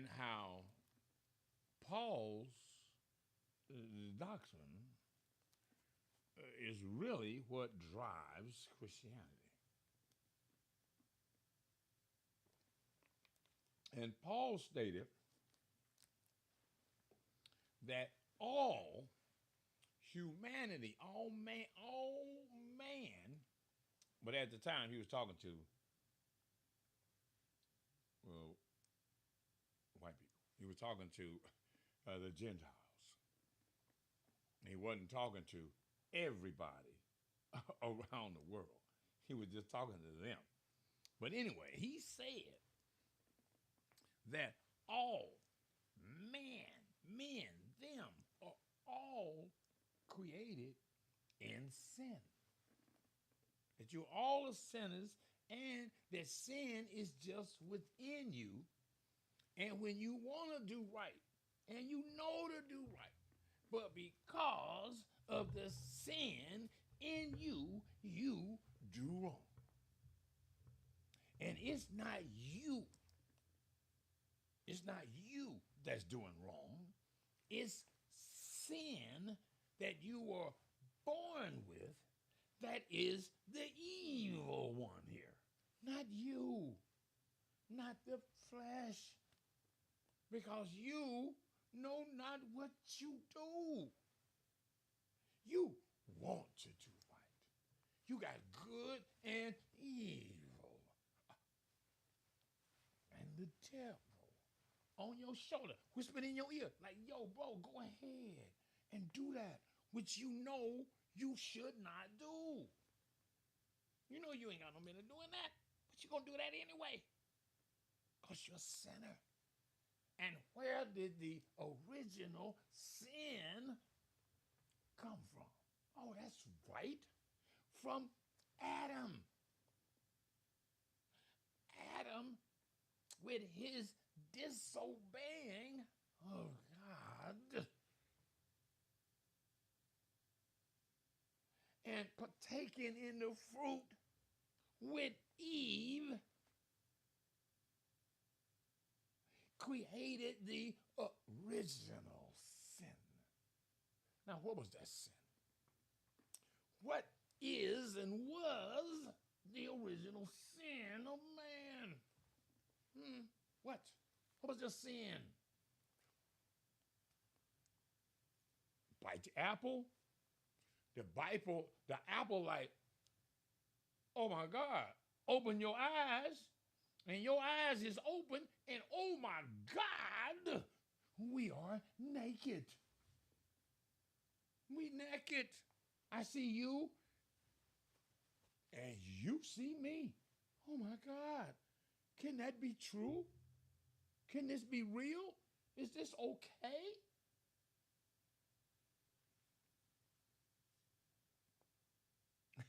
and how Paul's doctrine is really what drives Christianity. And Paul stated that all humanity, all man, but at the time he was talking to, well, white people. He was talking to the Gentiles. He wasn't talking to everybody around the world. He was just talking to them. But anyway, he said that all men, them, are all created in sin. That you're all are sinners and that sin is just within you. And when you want to do right and you know to do right, but because of the sin in you, you do wrong. And it's not you. It's not you that's doing wrong. It's sin that you were born with that is the evil one here. Not you. Not the flesh. Because you know not what you do. You want to do right. You got good and evil. And the devil on your shoulder, whispering in your ear, like, yo, bro, go ahead and do that, which you know you should not do. You know you ain't got no business doing that, but you're going to do that anyway because you're a sinner. And where did the original sin come from? Oh, that's right. From Adam. Adam, with his disobeying of God and partaking in the fruit with Eve, created the original sin. Now, what was that sin? What is and was the original sin of man? What? What was the sin? Bite the apple? The apple like, oh my God, open your eyes, and your eyes is open, and oh my God, we are naked. We naked. I see you, and you see me. Oh my God, can that be true? Can this be real? Is this okay?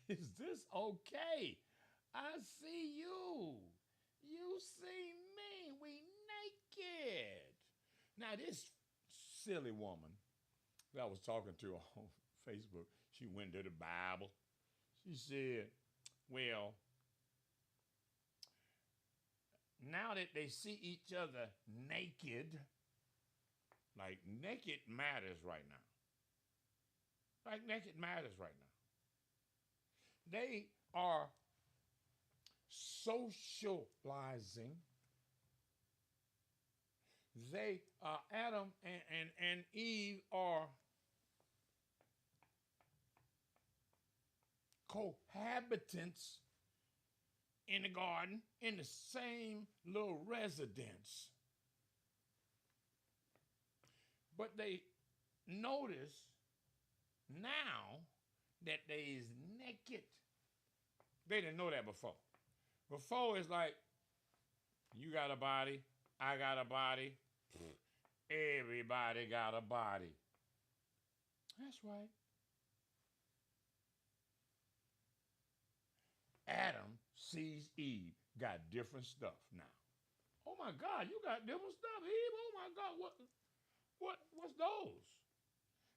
Is this okay? I see you. You see me. We naked. Now, this silly woman that I was talking to on Facebook, she went to the Bible. She said, well, now that they see each other naked, like naked matters right now. Like naked matters right now. They are socializing. They, Adam and Eve are cohabitants in the garden in the same little residence. But they notice now that they is naked. They didn't know that before. Before it's like, you got a body, I got a body, everybody got a body. That's right. Adam sees Eve, got different stuff now. Oh my God, you got different stuff, Eve. Oh my God, what's those?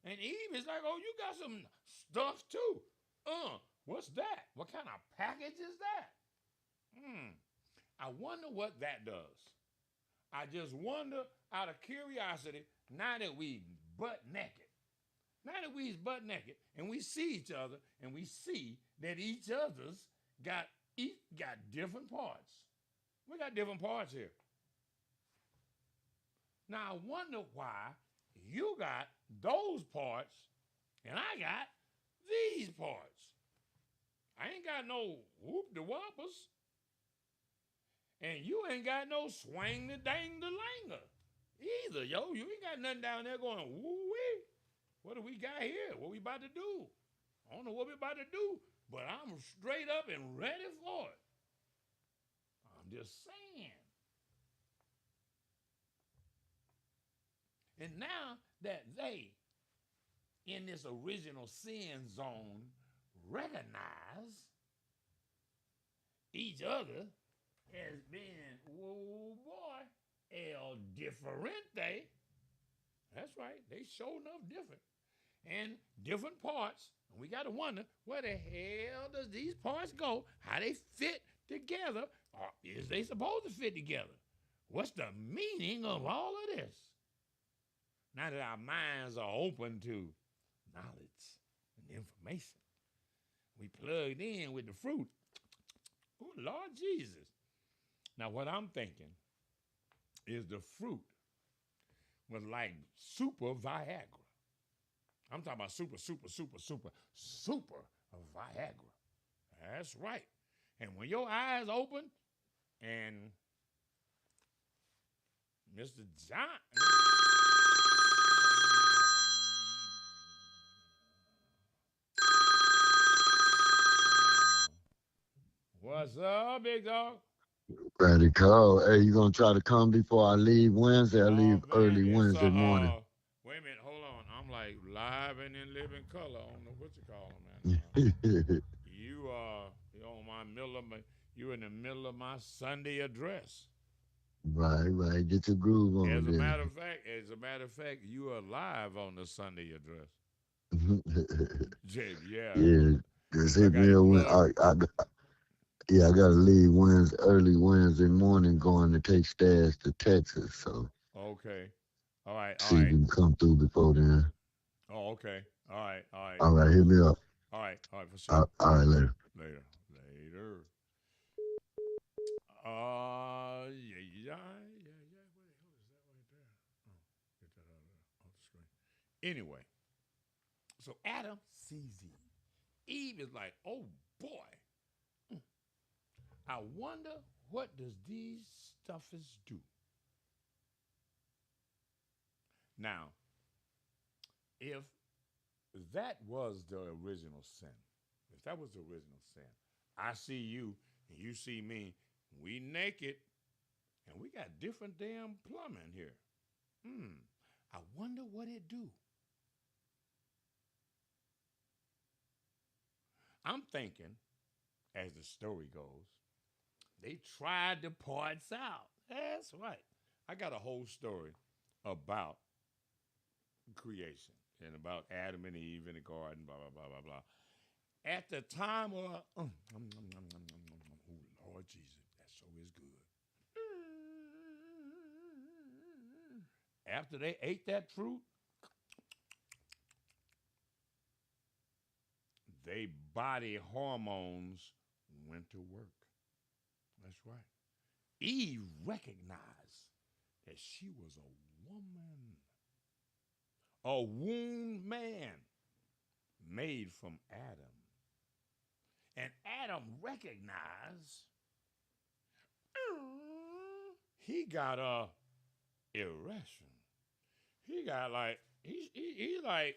And Eve is like, oh, you got some stuff too. What's that? What kind of package is that? I wonder what that does. I just wonder out of curiosity, now that we butt naked, now that we is butt naked and we see each other and we see that each other's got each got different parts. We got different parts here. Now I wonder why you got those parts and I got these parts. I ain't got no whoop the whoppers. And you ain't got no swing the dang the langer either, yo. You ain't got nothing down there going, woo-wee. What do we got here? What we about to do? I don't know what we about to do, but I'm straight up and ready for it. I'm just saying. And now that they, in this original sin zone, recognize each other as being, whoa boy, el differente. That's right. They show enough different. And different parts. And we got to wonder, where the hell does these parts go? How they fit together? Or is they supposed to fit together? What's the meaning of all of this? Now that our minds are open to knowledge and information, we plugged in with the fruit. Oh, Lord Jesus. Now, what I'm thinking is the fruit was like super Viagra. I'm talking about super Viagra. That's right. And when your eyes open and Mr. John... What's up, big dog? Ready, Carl. Hey, you gonna try to come before I leave Wednesday? I Oh leave man, early it's Wednesday morning. wait a minute, hold on. I'm like live and in living color. I don't know what you call them, man. Right, You on my middle of my, you in the middle of my Sunday address. right. Get your groove on As a matter of fact, you are live on the Sunday address. then. JB, yeah, Yeah, just I hit got me it up when plugged. yeah, I gotta leave early Wednesday morning, going to take Stash to Texas. So Okay, all see if right. you can come through before then. Oh, okay, all right. All right, hit me up. All right, for sure. All right, later. Later, later. Yeah, yeah. What the hell is that right there? Oh, get that off the screen. Anyway, so Adam sees Eve. Eve is like, oh boy, I wonder what does these stuffers do. Now, if that was the original sin, if that was the original sin, I see you and you see me, we naked, and we got different damn plumbing here. I wonder what it do. I'm thinking, as the story goes, they tried the parts out. That's right. I got a whole story about creation and about Adam and Eve in the garden, blah, blah, blah, blah, blah. At the time of, oh, Lord Jesus, that show is good. After they ate that fruit, they body hormones went to work. That's right. Eve recognized that she was a woman, a wound man made from Adam. And Adam recognized he got a erection. He got like he like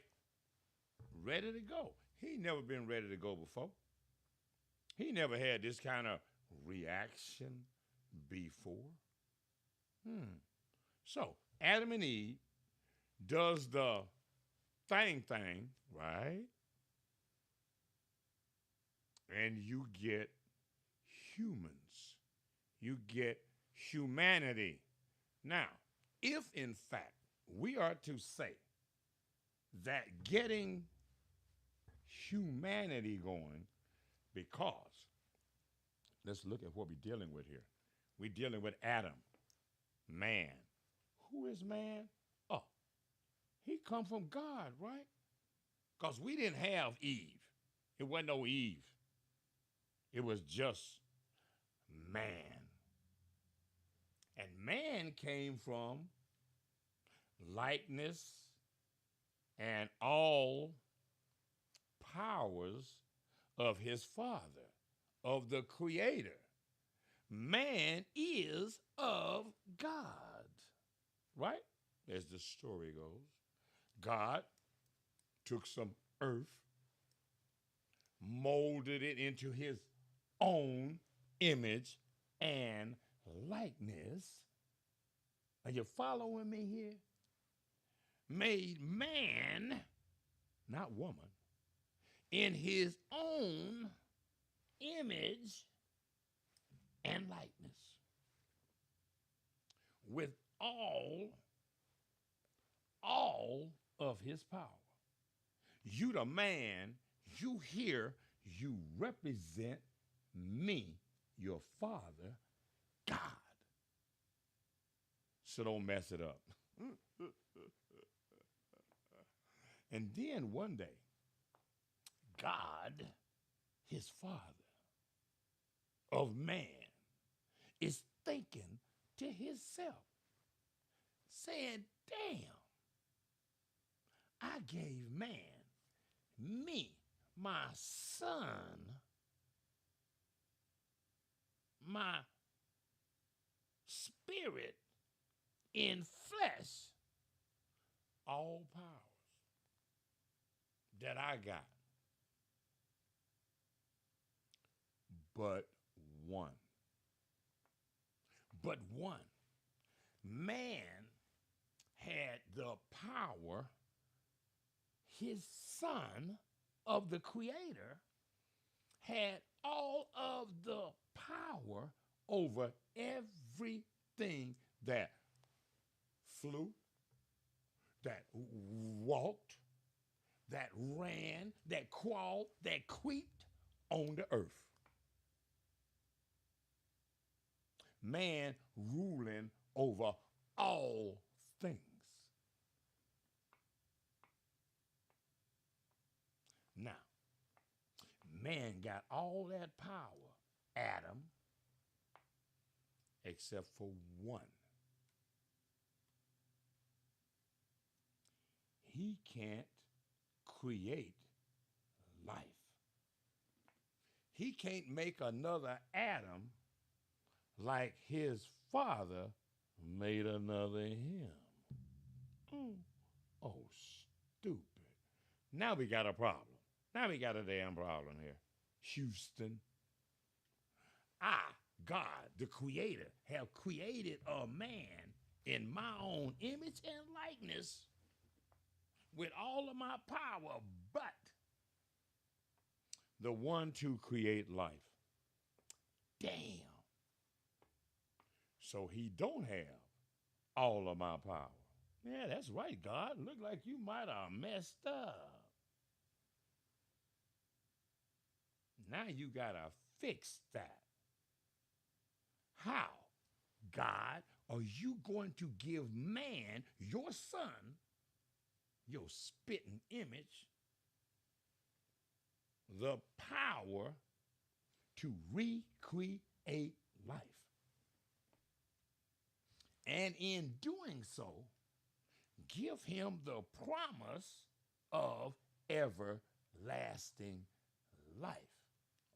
ready to go. He never been ready to go before. He never had this kind of reaction before. So Adam and Eve does the thing, right? And you get humans. You get humanity. Now, if in fact we are to say that getting humanity going, because let's look at what we're dealing with here. We're dealing with Adam. Man. Who is man? Oh, he come from God, right? Because we didn't have Eve. It wasn't no Eve. It was just man. And man came from likeness and all powers of his father, of the creator. Man is of God, right? As the story goes, God took some earth, molded it into his own image and likeness. Are you following me here? Made man, not woman, in his own image and likeness, with all of his power. You the man, you here, you represent me, your father, God. So don't mess it up. And then one day, God, his father of man, is thinking to himself, saying, damn, I gave man, me, my son, my spirit in flesh, all powers that I got, but one. But one. Man had the power, his son of the creator had all of the power over everything that flew, that walked, that ran, that crawled, that creeped on the earth. Man ruling over all things. Now, man got all that power, Adam, except for one. He can't create life. He can't make another Adam like his father made another him. Oh, stupid. Now we got a problem. Now we got a damn problem here. Houston. I, God, the creator, have created a man in my own image and likeness with all of my power, but the one to create life. Damn. So he don't have all of my power. Yeah, that's right, God. Look like you might have messed up. Now you got to fix that. How, God, are you going to give man, your son, your spitting image, the power to recreate life? And in doing so, give him the promise of everlasting life.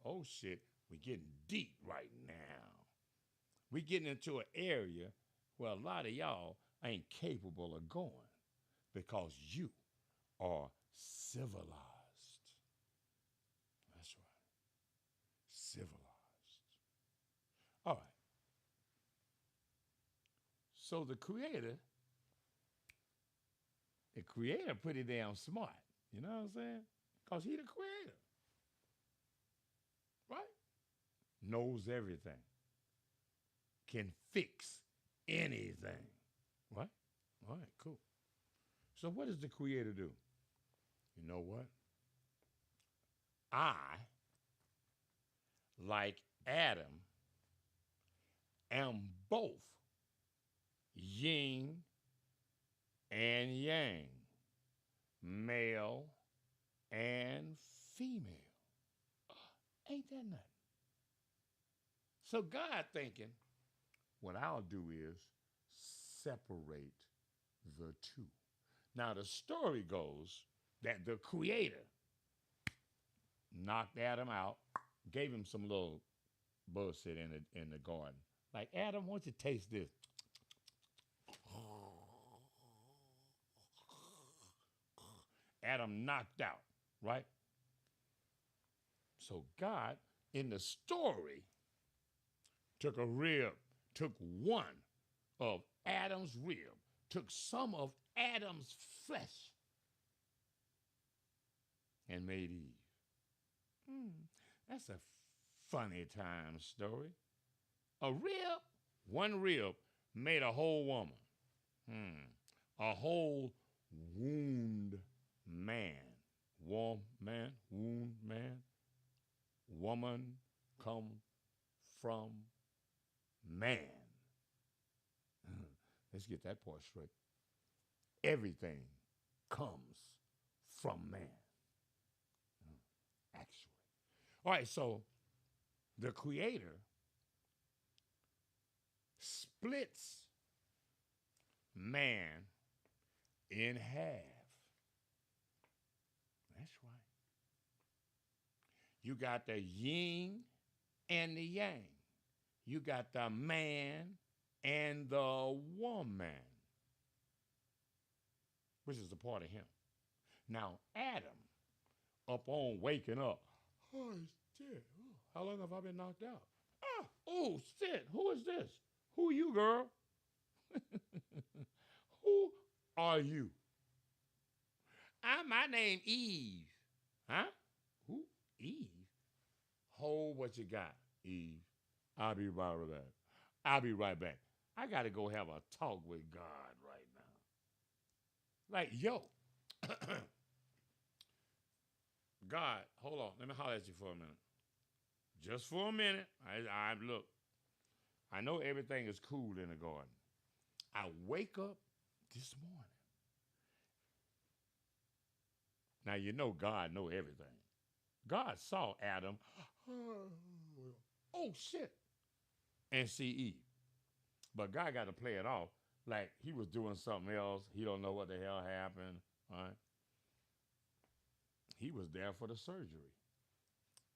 Oh shit, we're getting deep right now. We're getting into an area where a lot of y'all ain't capable of going because you are civilized. That's right. Civilized. All right. So the creator pretty damn smart. You know what I'm saying? Because he the creator. Right? Knows everything. Can fix anything. Right? All right, cool. So what does the creator do? You know what? I, like Adam, am both yin and yang, male and female. Ain't that nothing? So God thinking, what I'll do is separate the two. Now the story goes that the creator knocked Adam out, gave him some little bullshit in the garden. Like, Adam, why don't you taste this? Adam knocked out, right? So God, in the story, took a rib, took one of Adam's rib, took some of Adam's flesh, and made Eve. That's a funny time story. A rib, one rib, made a whole woman. A whole wound man. Warm man, wound man. Woman come from man. Let's get that part straight. Everything comes from man. Actually. All right, so the creator splits man in half. That's right. You got the yin and the yang. You got the man and the woman, which is a part of him. Now, Adam, upon waking up, oh, shit, how long have I been knocked out? Oh, shit, who is this? Who you, girl? Who are you? My name Eve. Huh? Who? Eve? Hold what you got, Eve. I'll be right back. I'll be right back. I got to go have a talk with God right now. Like, yo, God, hold on. Let me holler at you for a minute. Just for a minute. I look. I know everything is cool in the garden. I wake up this morning. Now you know God know everything. God saw Adam. Oh shit. And see Eve. But God got to play it off like he was doing something else. He don't know what the hell happened. All right. He was there for the surgery.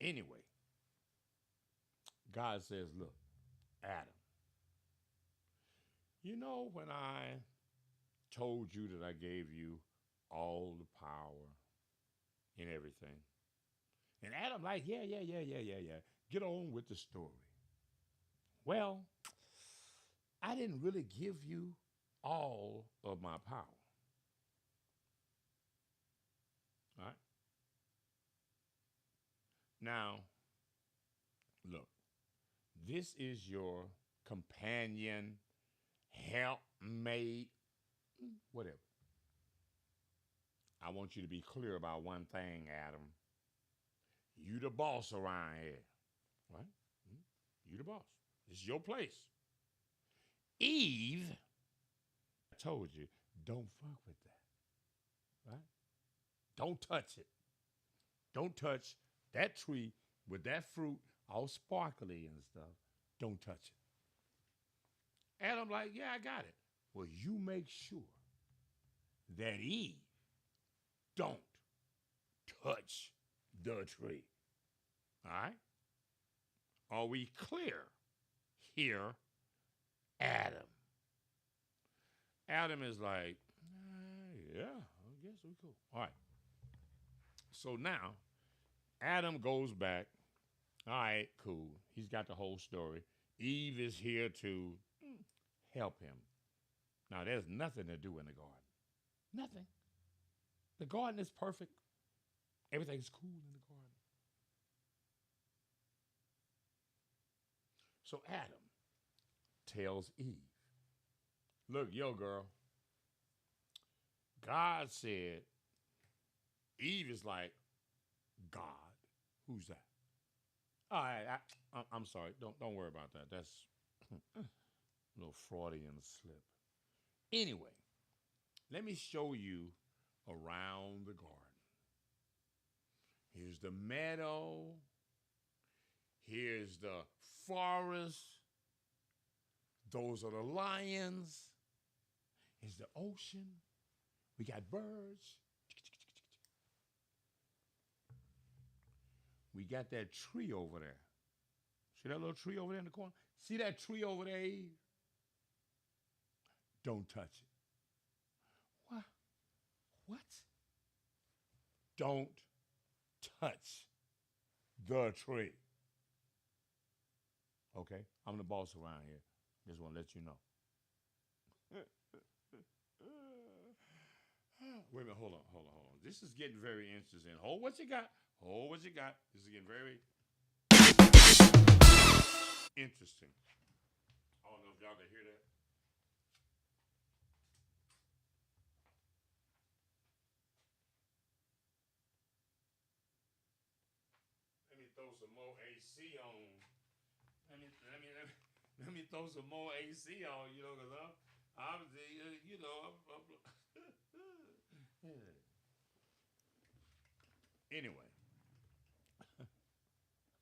Anyway, God says, look, Adam, you know when I told you that I gave you all the power and everything? And Adam like, yeah. Get on with the story. Well, I didn't really give you all of my power. All right? Now, look, this is your companion, helpmate, whatever. I want you to be clear about one thing, Adam. You the boss around here, right? You the boss. This is your place. Eve, I told you, don't fuck with that, right? Don't touch it. Don't touch that tree with that fruit all sparkly and stuff. Don't touch it. Adam like, yeah, I got it. Well, you make sure that Eve don't touch the tree. All right? Are we clear here, Adam? Adam is like, yeah, I guess we cool. All right. So now, Adam goes back. All right, cool. He's got the whole story. Eve is here to help him. Now, there's nothing to do in the garden. Nothing. The garden is perfect. Everything's cool in the garden. So Adam tells Eve, look, yo, girl, God said, Eve is like, God, who's that? All right, I'm sorry. Don't worry about that. That's a little Freudian slip. Anyway, let me show you around the garden. Here's the meadow. Here's the forest. Those are the lions. Here's the ocean. We got birds. We got that tree over there. See that little tree over there in the corner? See that tree over there, Eve? Don't touch it. What? What? Don't touch the tree. Okay? I'm the boss around here. Just want to let you know. Wait a minute, hold on. This is getting very interesting. Hold what you got. This is getting very interesting. I don't know if y'all can hear that. Let me throw some more AC on. Let me throw some more AC on, because I'm Anyway,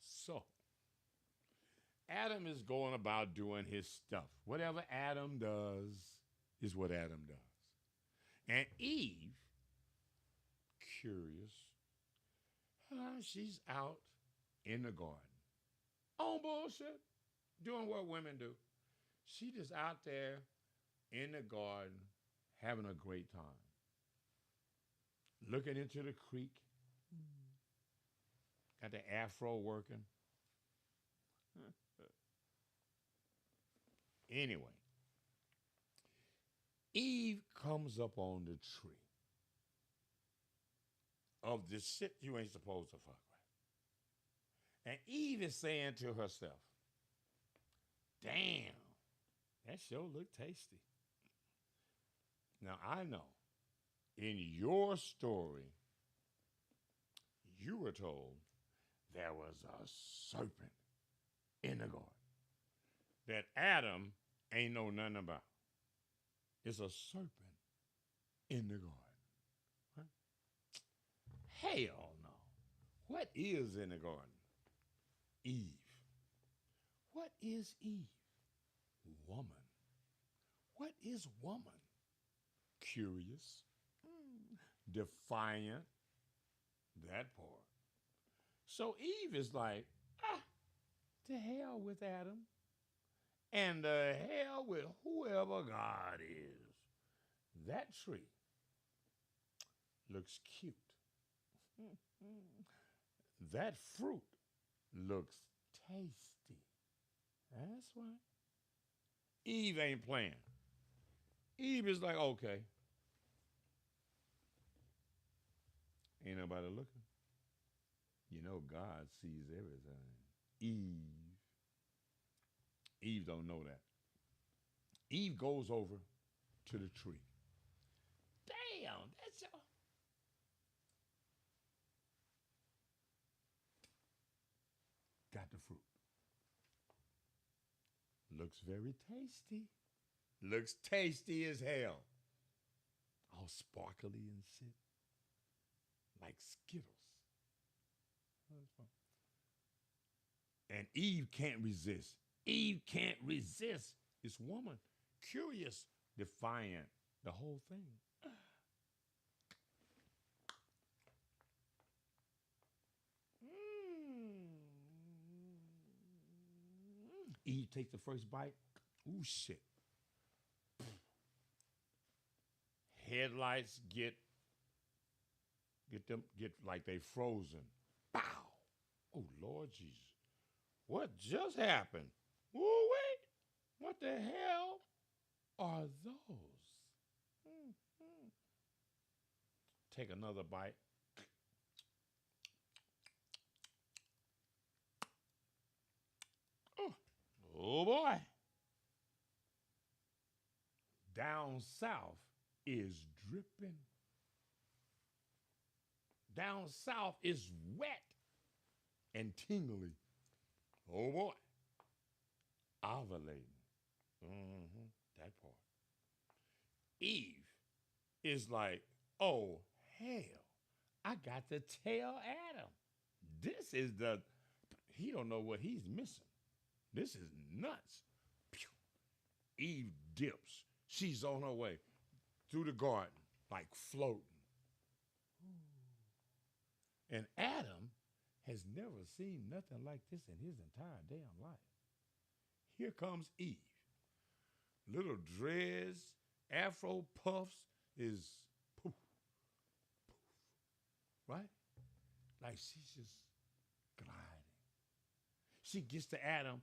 so Adam is going about doing his stuff. Whatever Adam does is what Adam does. And Eve, curious, she's out in the garden. On bullshit, doing what women do. She just out there in the garden having a great time. Looking into the creek. Got the afro working. Anyway, Eve comes up on the tree of the shit you ain't supposed to fuck with. And Eve is saying to herself, damn, that sure look tasty. Now, I know in your story, you were told there was a serpent in the garden that Adam ain't know nothing about. It's a serpent in the garden. Huh? Hell no. What is in the garden? Eve. What is Eve? Woman. What is woman? Curious, defiant, that part. So Eve is like, to hell with Adam and to hell with whoever God is. That tree looks cute. That fruit looks tasty. That's right. Eve ain't playing. Eve is like, okay. Ain't nobody looking. You know God sees everything. Eve don't know that. Eve goes over to the tree. Damn, that's your... Got the fruit. Looks very tasty. Looks tasty as hell. All sparkly and shit. Like Skittles. And Eve can't resist. Eve can't resist. This woman, curious, defiant, the whole thing. Eve takes the first bite. Ooh, shit. Headlights get like they frozen. Bow. Oh, Lord Jesus. What just happened? Woo, wait. What the hell are those? Take another bite. Oh boy. Down south is dripping. Down south is wet and tingly. Oh boy. Ovulating. That part. Eve is like, oh, hell, I got to tell Adam. This is he don't know what he's missing. This is nuts. Pew. Eve dips. She's on her way through the garden, like floating. And Adam has never seen nothing like this in his entire damn life. Here comes Eve. Little dreads, afro puffs is poof, poof, right? Like she's just gliding. She gets to Adam.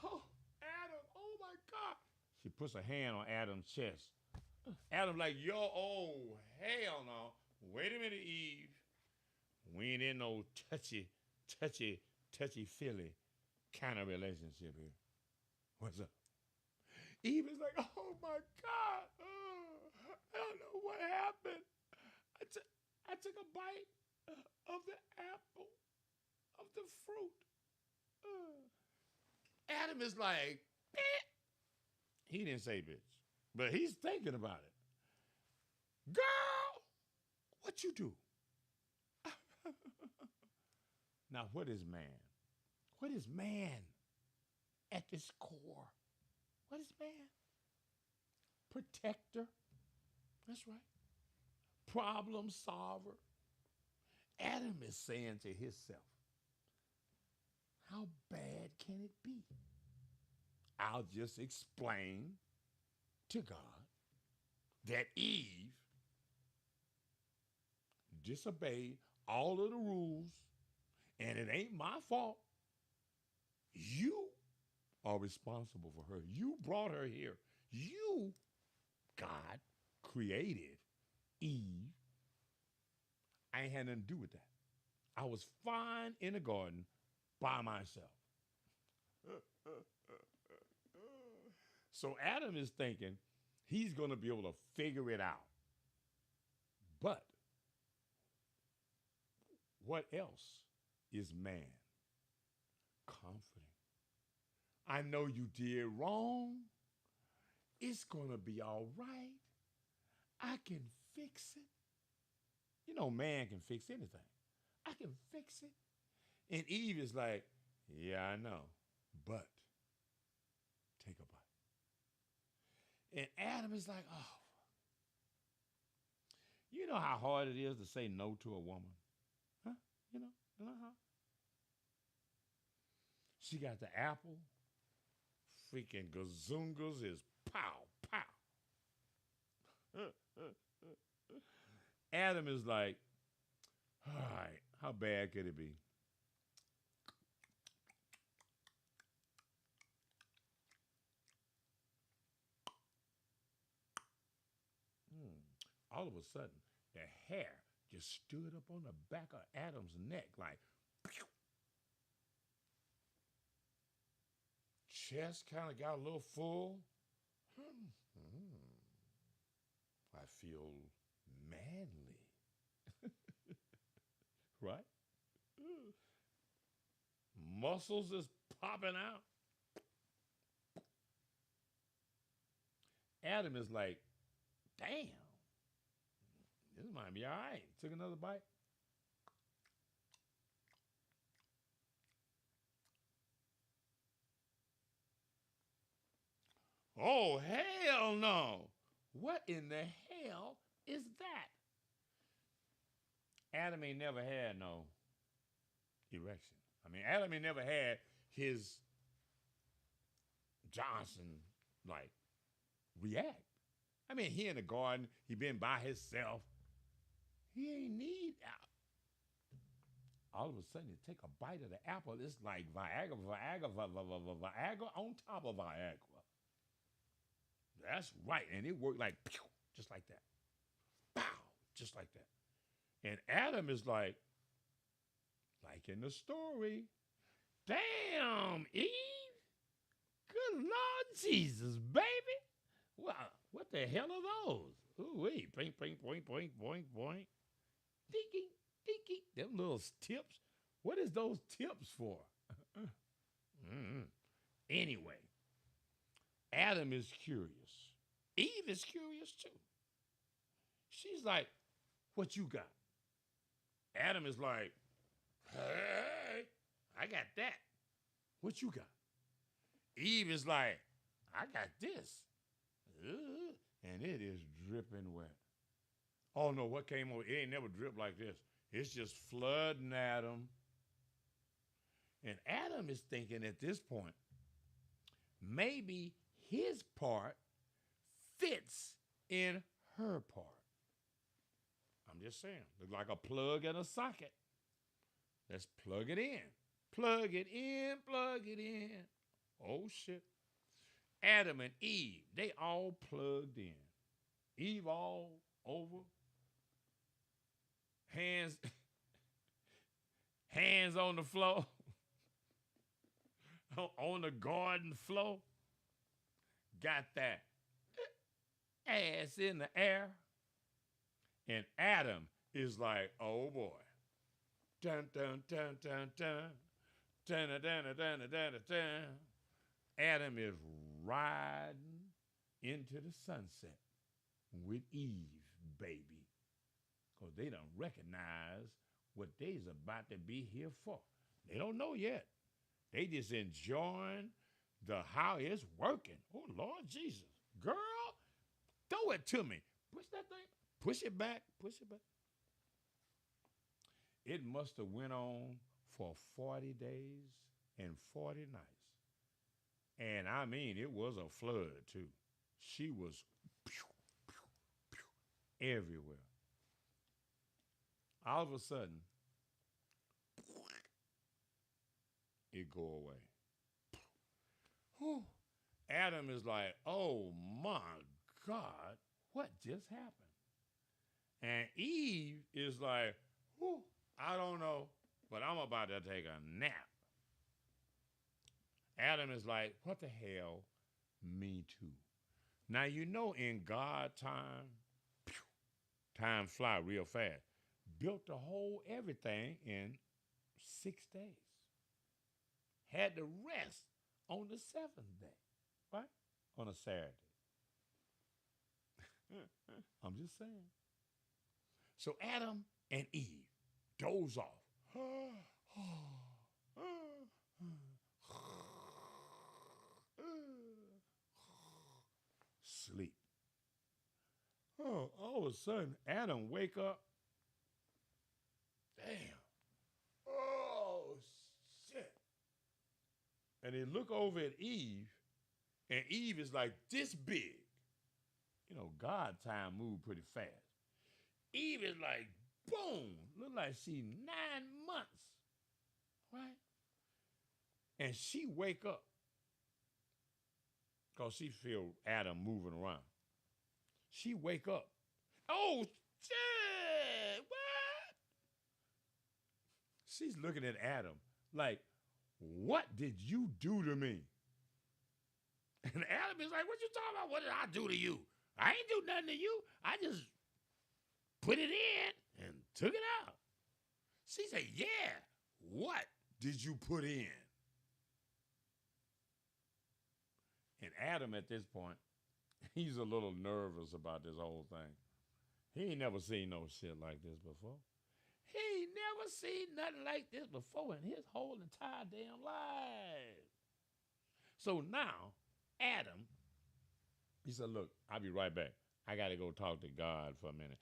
Oh, Adam, oh my God. She puts her hand on Adam's chest. Adam like, yo, oh, hell no. Wait a minute, Eve. We ain't in no touchy-feely kind of relationship here. What's up? Eve is like, oh my God. I don't know what happened. I took a bite of the apple, of the fruit. Adam is like, eh. He didn't say bitch, but he's thinking about it. Girl, what you do? Now, what is man? What is man at this core? What is man? Protector. That's right. Problem solver. Adam is saying to himself, how bad can it be? I'll just explain to God that Eve disobeyed all of the rules, and it ain't my fault. You are responsible for her. You brought her here. You, God, created Eve. I ain't had nothing to do with that. I was fine in the garden by myself. So Adam is thinking he's going to be able to figure it out. But what else is man? Comforting. I know you did wrong. It's going to be all right. I can fix it. You know, man can fix anything. I can fix it. And Eve is like, yeah, I know, but take a bite. And Adam is like, oh, you know how hard it is to say no to a woman? Huh? You know how? She got the apple. Freaking gazungas is pow, pow. Adam is like, all right, how bad could it be? All of a sudden, the hair just stood up on the back of Adam's neck like, pew. Chest kind of got a little full. I feel manly. Right? Muscles is popping out. Adam is like, damn, this might be all right. Took another bite. Oh, hell no. What in the hell is that? Adam ain't never had no erection. I mean, Adam ain't never had his Johnson, like, react. I mean, he in the garden, he been by himself. He ain't need out. All of a sudden, you take a bite of the apple, it's like Viagra on top of Viagra. That's right. And it worked like, pew, just like that. Pow, just like that. And Adam is like in the story, damn, Eve, good Lord Jesus, baby. Well, what the hell are those? Ooh, wait, boink, boink, boink, boink, boink, boink. Dinky, dinky. Them little tips. What is those tips for? Anyway, Adam is curious. Eve is curious too. She's like, what you got? Adam is like, hey, I got that. What you got? Eve is like, I got this. And it is dripping wet. Oh no, what came over? It ain't never dripped like this. It's just flooding Adam. And Adam is thinking at this point, maybe his part fits in her part. I'm just saying, look like a plug and a socket. Let's plug it in. Plug it in, plug it in. Oh shit. Adam and Eve, they all plugged in. Eve all over. Hands, hands on the floor. On the garden floor. Got that ass in the air. And Adam is like, oh boy. Dun, dun, dun, dun, dun. Dun, dun, dun, dun, dun, dun, dun. Adam is riding into the sunset with Eve, baby. Because they don't recognize what they's about to be here for. They don't know yet. They just enjoying how it's working. Oh, Lord Jesus. Girl, throw it to me. Push that thing. Push it back. Push it back. It must have went on for 40 days and 40 nights. And I mean, it was a flood too. She was everywhere. All of a sudden, it go away. Whew. Adam is like, oh my God, what just happened? And Eve is like, whew, I don't know, but I'm about to take a nap. Adam is like, what the hell? Me too. Now, you know, in God time, time fly real fast. Built the whole everything in 6 days. Had to rest on the 7th day, right? On a Saturday. I'm just saying. So Adam and Eve doze off. Sleep. Oh, all of a sudden, Adam wake up. Damn. Oh, shit. And they look over at Eve, and Eve is like this big. You know, God time moved pretty fast. Eve is like, boom, look like she 9 months, right? And she wake up because she feel Adam moving around. She wake up. Oh, shit, what? She's looking at Adam like, what did you do to me? And Adam is like, what you talking about? What did I do to you? I ain't do nothing to you. I just put it in and took it out. She said, yeah, what did you put in? And Adam at this point, he's a little nervous about this whole thing. He ain't never seen no shit like this before. He ain't never seen nothing like this before in his whole entire damn life. So now, Adam, he said, look, I'll be right back. I got to go talk to God for a minute.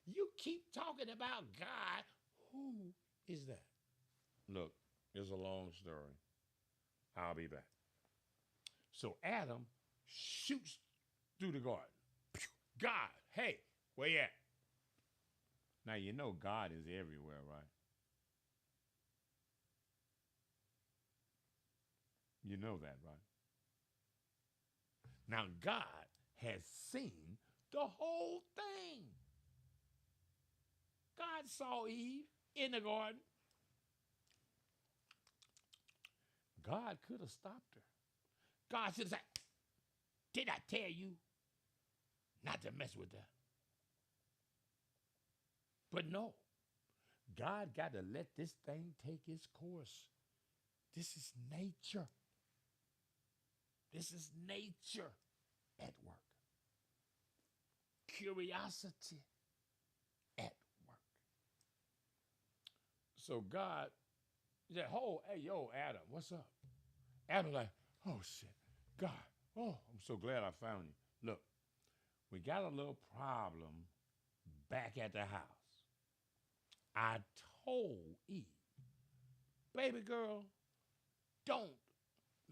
You keep talking about God. Who is that? Look, it's a long story. I'll be back. So Adam shoots through the garden. God, hey, where you at? Now, you know God is everywhere, right? You know that, right? Now, God has seen the whole thing. God saw Eve in the garden. God could have stopped her. God should have said, did I tell you not to mess with that? But no. God got to let this thing take its course. This is nature. This is nature at work. Curiosity. So God said, "Oh, hey, yo, Adam, what's up?" Adam like, "Oh shit, God, oh, I'm so glad I found you. Look, we got a little problem back at the house. I told Eve, baby girl, don't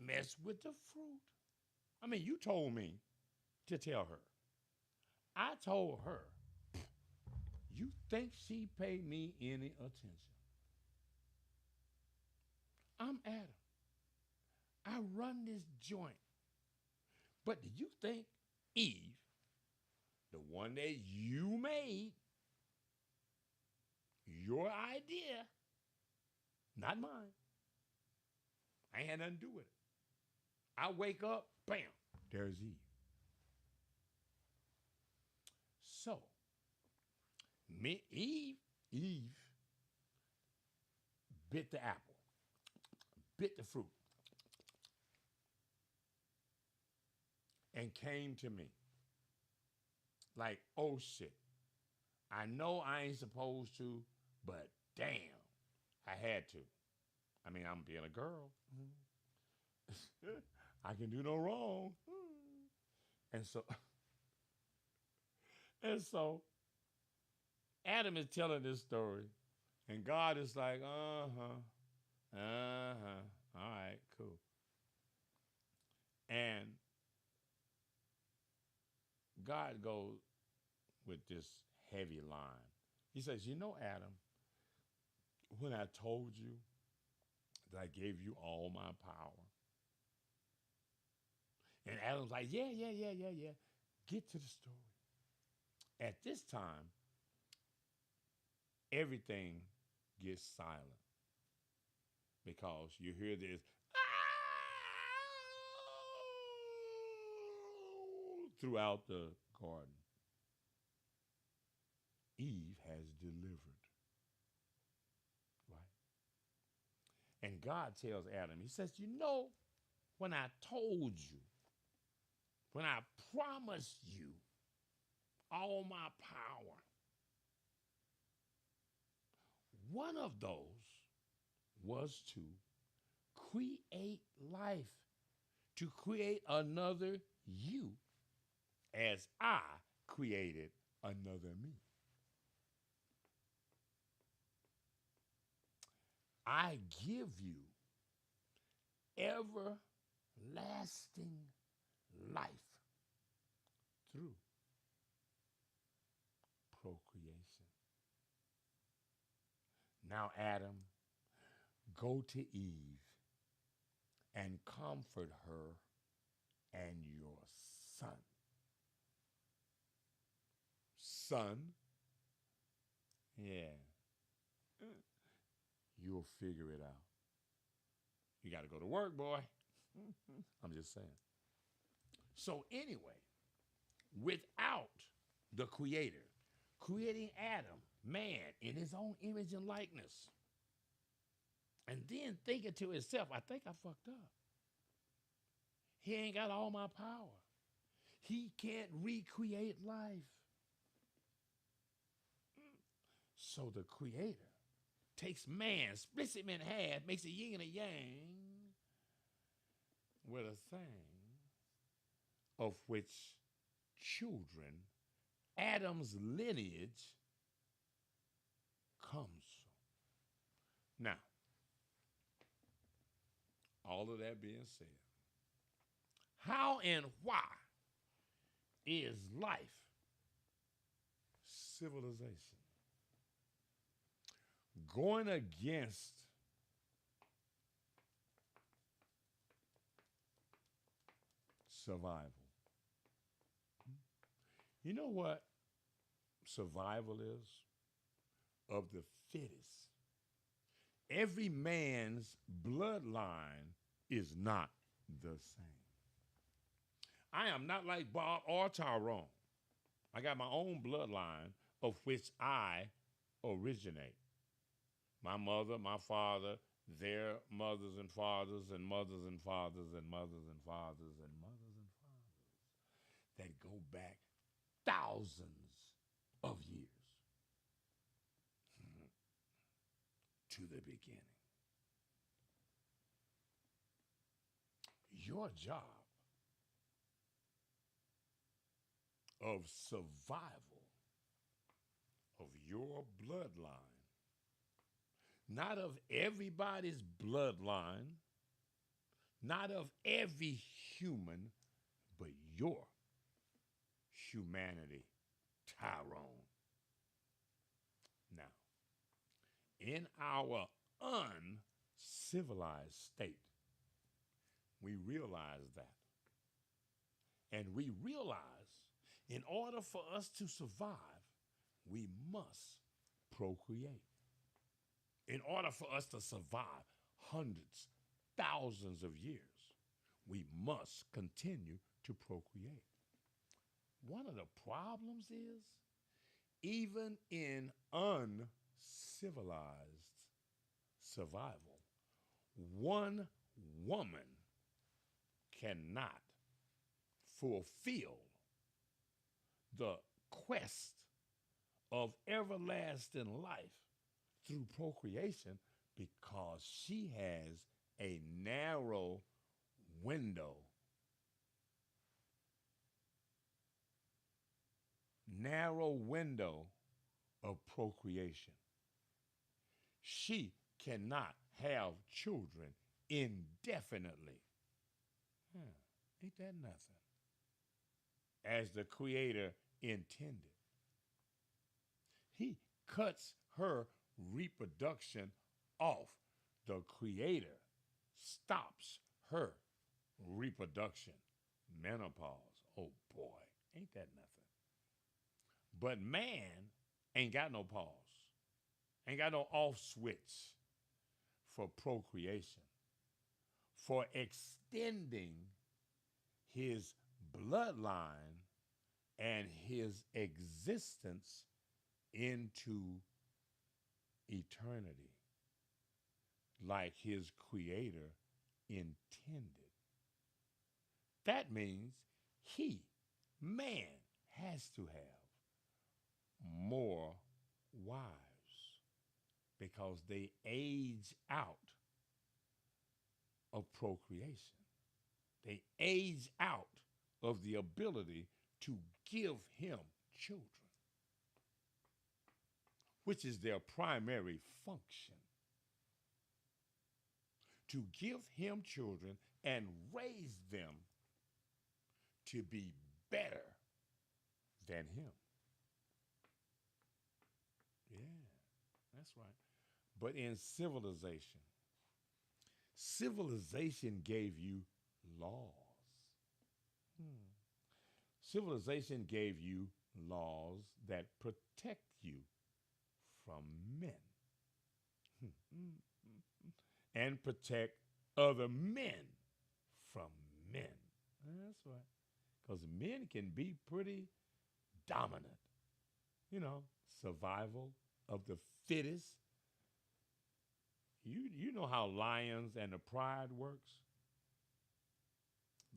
mess with the fruit. I mean, you told me to tell her. I told her, you think she paid me any attention? I'm Adam. I run this joint. But do you think Eve, the one that you made, your idea, not mine, I ain't had nothing to do with it. I wake up, bam, there's Eve. So, Eve bit the apple, bit the fruit, and came to me like, oh shit, I know I ain't supposed to, but damn, I had to. I mean, I'm being a girl. I can do no wrong. And so, and so, Adam is telling this story, and God is like, all right, cool. And God goes with this heavy line. He says, you know, Adam, when I told you that I gave you all my power, and Adam's like, yeah. Get to the story. At this time, everything gets silent because you hear this throughout the garden. Eve has delivered, right? And God tells Adam, he says, you know, when I told you, when I promised you all my power, one of those was to create life, to create another you as I created another me. I give you everlasting life through procreation. Now, Adam, go to Eve and comfort her and your son. Son? Yeah. You'll figure it out. You got to go to work, boy. I'm just saying. So, anyway, without the Creator creating Adam, man, in his own image and likeness, and then thinking to himself, I think I fucked up. He ain't got all my power. He can't recreate life. So the Creator takes man, splits him in half, makes a yin and a yang with a thing of which children, Adam's lineage, comes from. Now, all of that being said, how and why is life civilization going against survival? You know what survival is? Of the fittest. Every man's bloodline is not the same. I am not like Bob or Tyrone. I got my own bloodline of which I originate. My mother, my father, their mothers and fathers and mothers and fathers and mothers and fathers and mothers and fathers that go back thousands of years. to the beginning. Your job of survival of your bloodline, not of everybody's bloodline, not of every human, but your humanity, Tyrone. Now, in our uncivilized state, we realize that. And we realize in order for us to survive, we must procreate. In order for us to survive hundreds, thousands of years, we must continue to procreate. One of the problems is, even in uncivilized survival, one woman cannot fulfill the quest of everlasting life through procreation because she has a narrow window of procreation. She cannot have children indefinitely. Ain't that nothing? As the Creator intended. He cuts her reproduction off. The Creator stops her reproduction. Menopause. Oh boy, ain't that nothing? But man ain't got no pause. Ain't got no off switch for procreation, for extending his bloodline and his existence into eternity, like his Creator intended. That means he, man, has to have more wives because they age out of procreation. They age out of the ability to give him children, which is their primary function. To give him children and raise them to be better than him. Yeah, that's right. But in civilization gave you laws. Civilization gave you laws that protect you from men and protect other men from men. That's right. Because men can be pretty dominant. You know, survival of the fittest. You know how lions and the pride works?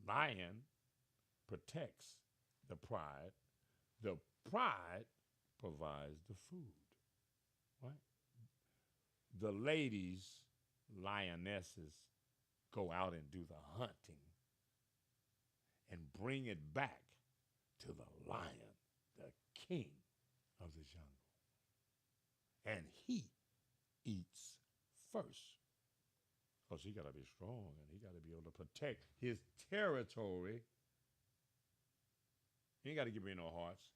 Lion protects the pride. The pride provides the food. Right? The ladies, lionesses, go out and do the hunting and bring it back to the lion, the king of the jungle. And he eats first because he got to be strong and he got to be able to protect his territory. He ain't got to give me no hearts.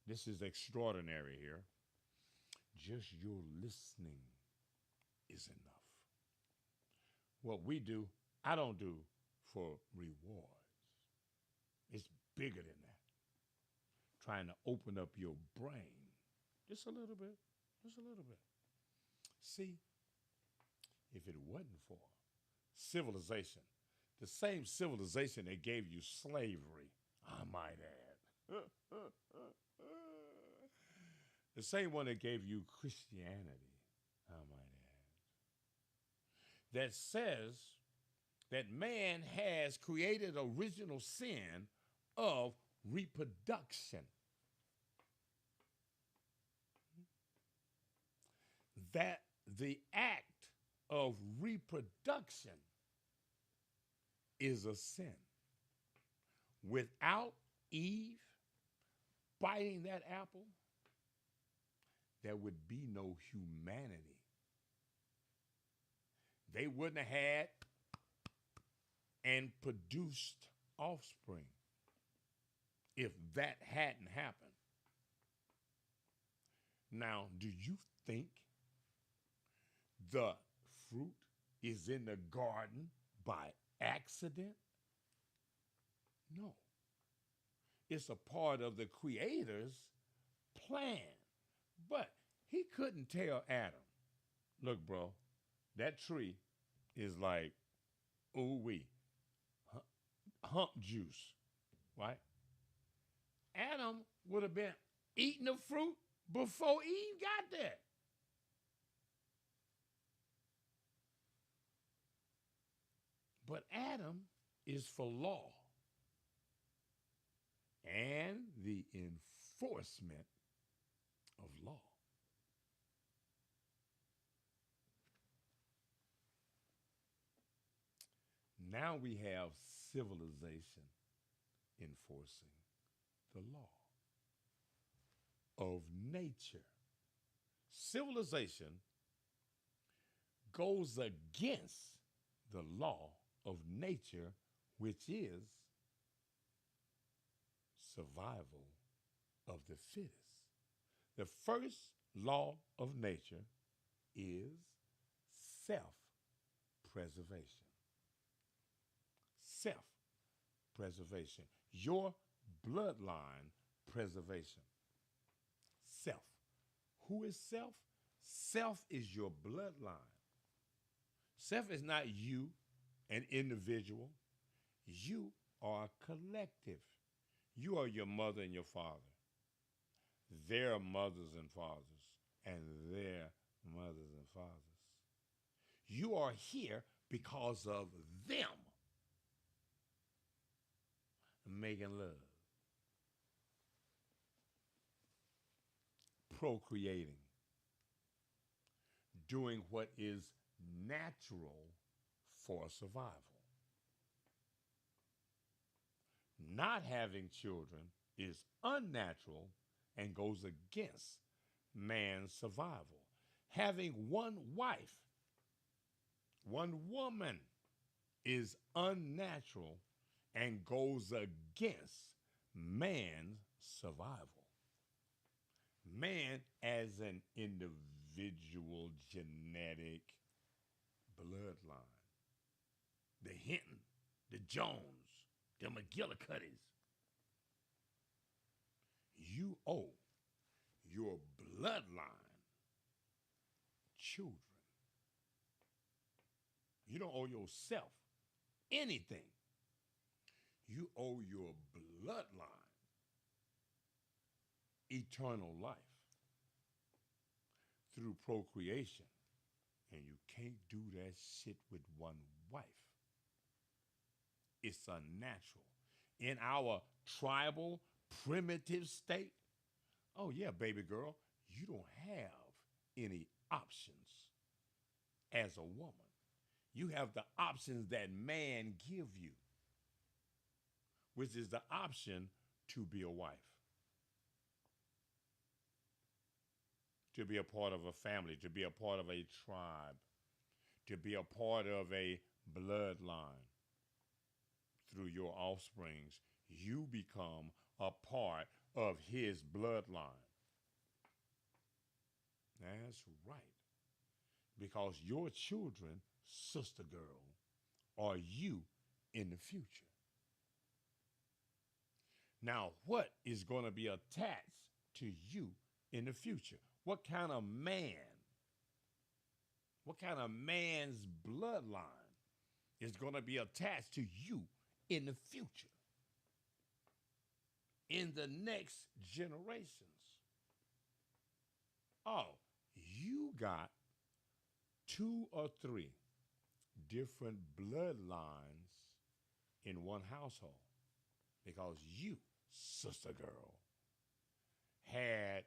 This is extraordinary here. Just your listening is enough. What we do, I don't do for rewards. It's bigger than that. Trying to open up your brain just a little bit, just a little bit. See, if it wasn't for civilization, the same civilization that gave you slavery, I might add, the same one that gave you Christianity, I might add, that says that man has created original sin of reproduction. the act of reproduction is a sin. Without Eve biting that apple, there would be no humanity. They wouldn't have had and produced offspring if that hadn't happened. Now, do you think the fruit is in the garden by accident? No. It's a part of the Creator's plan. But he couldn't tell Adam, look, bro, that tree is like, ooh wee, hump juice, right? Adam would have been eating the fruit before Eve got there. But Adam is for law and the enforcement of law. Now we have civilization enforcing the law of nature. Civilization goes against the law of nature, which is survival of the fittest. The first law of nature is self-preservation. Self-preservation. Your bloodline preservation. Self. Who is self? Self is your bloodline. Self is not you, an individual. You are a collective. You are your mother and your father. Their mothers and fathers, and their mothers and fathers. You are here because of them making love, procreating, doing what is natural for survival. Not having children is unnatural and goes against man's survival. Having one wife, one woman, is unnatural and goes against man's survival. Man as an individual genetic bloodline. The Hinton, the Jones, the McGillicuddies. You owe your bloodline children. You don't owe yourself anything. You owe your bloodline eternal life through procreation. And you can't do that shit with one wife. It's unnatural. In our tribal, primitive state, oh yeah, baby girl, you don't have any options as a woman. You have the options that man give you, which is the option to be a wife, to be a part of a family, to be a part of a tribe, to be a part of a bloodline. Through your offsprings, you become a part of his bloodline. That's right. Because your children, sister girl, are you in the future. Now, what is going to be attached to you in the future? What kind of man, what kind of man's bloodline is going to be attached to you in the future, in the next generations? Oh, you got 2 or 3 different bloodlines in one household because you, sister girl, had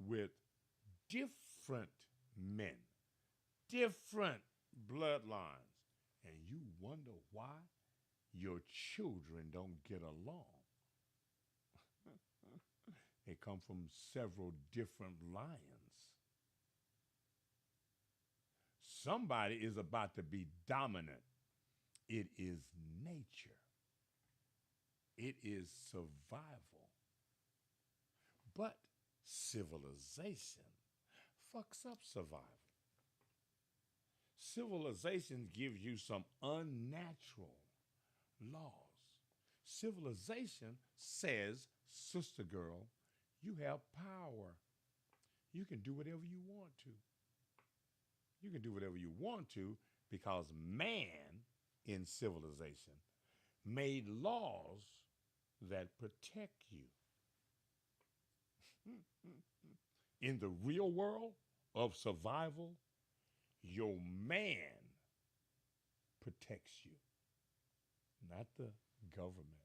with different men, different bloodlines, and you wonder why your children don't get along. They come from several different lions. Somebody is about to be dominant. It is nature, it is survival. But civilization fucks up survival. Civilization gives you some unnatural laws. Civilization says, sister girl, you have power. You can do whatever you want to. You can do whatever you want to because man in civilization made laws that protect you. In the real world of survival, your man protects you, not the government,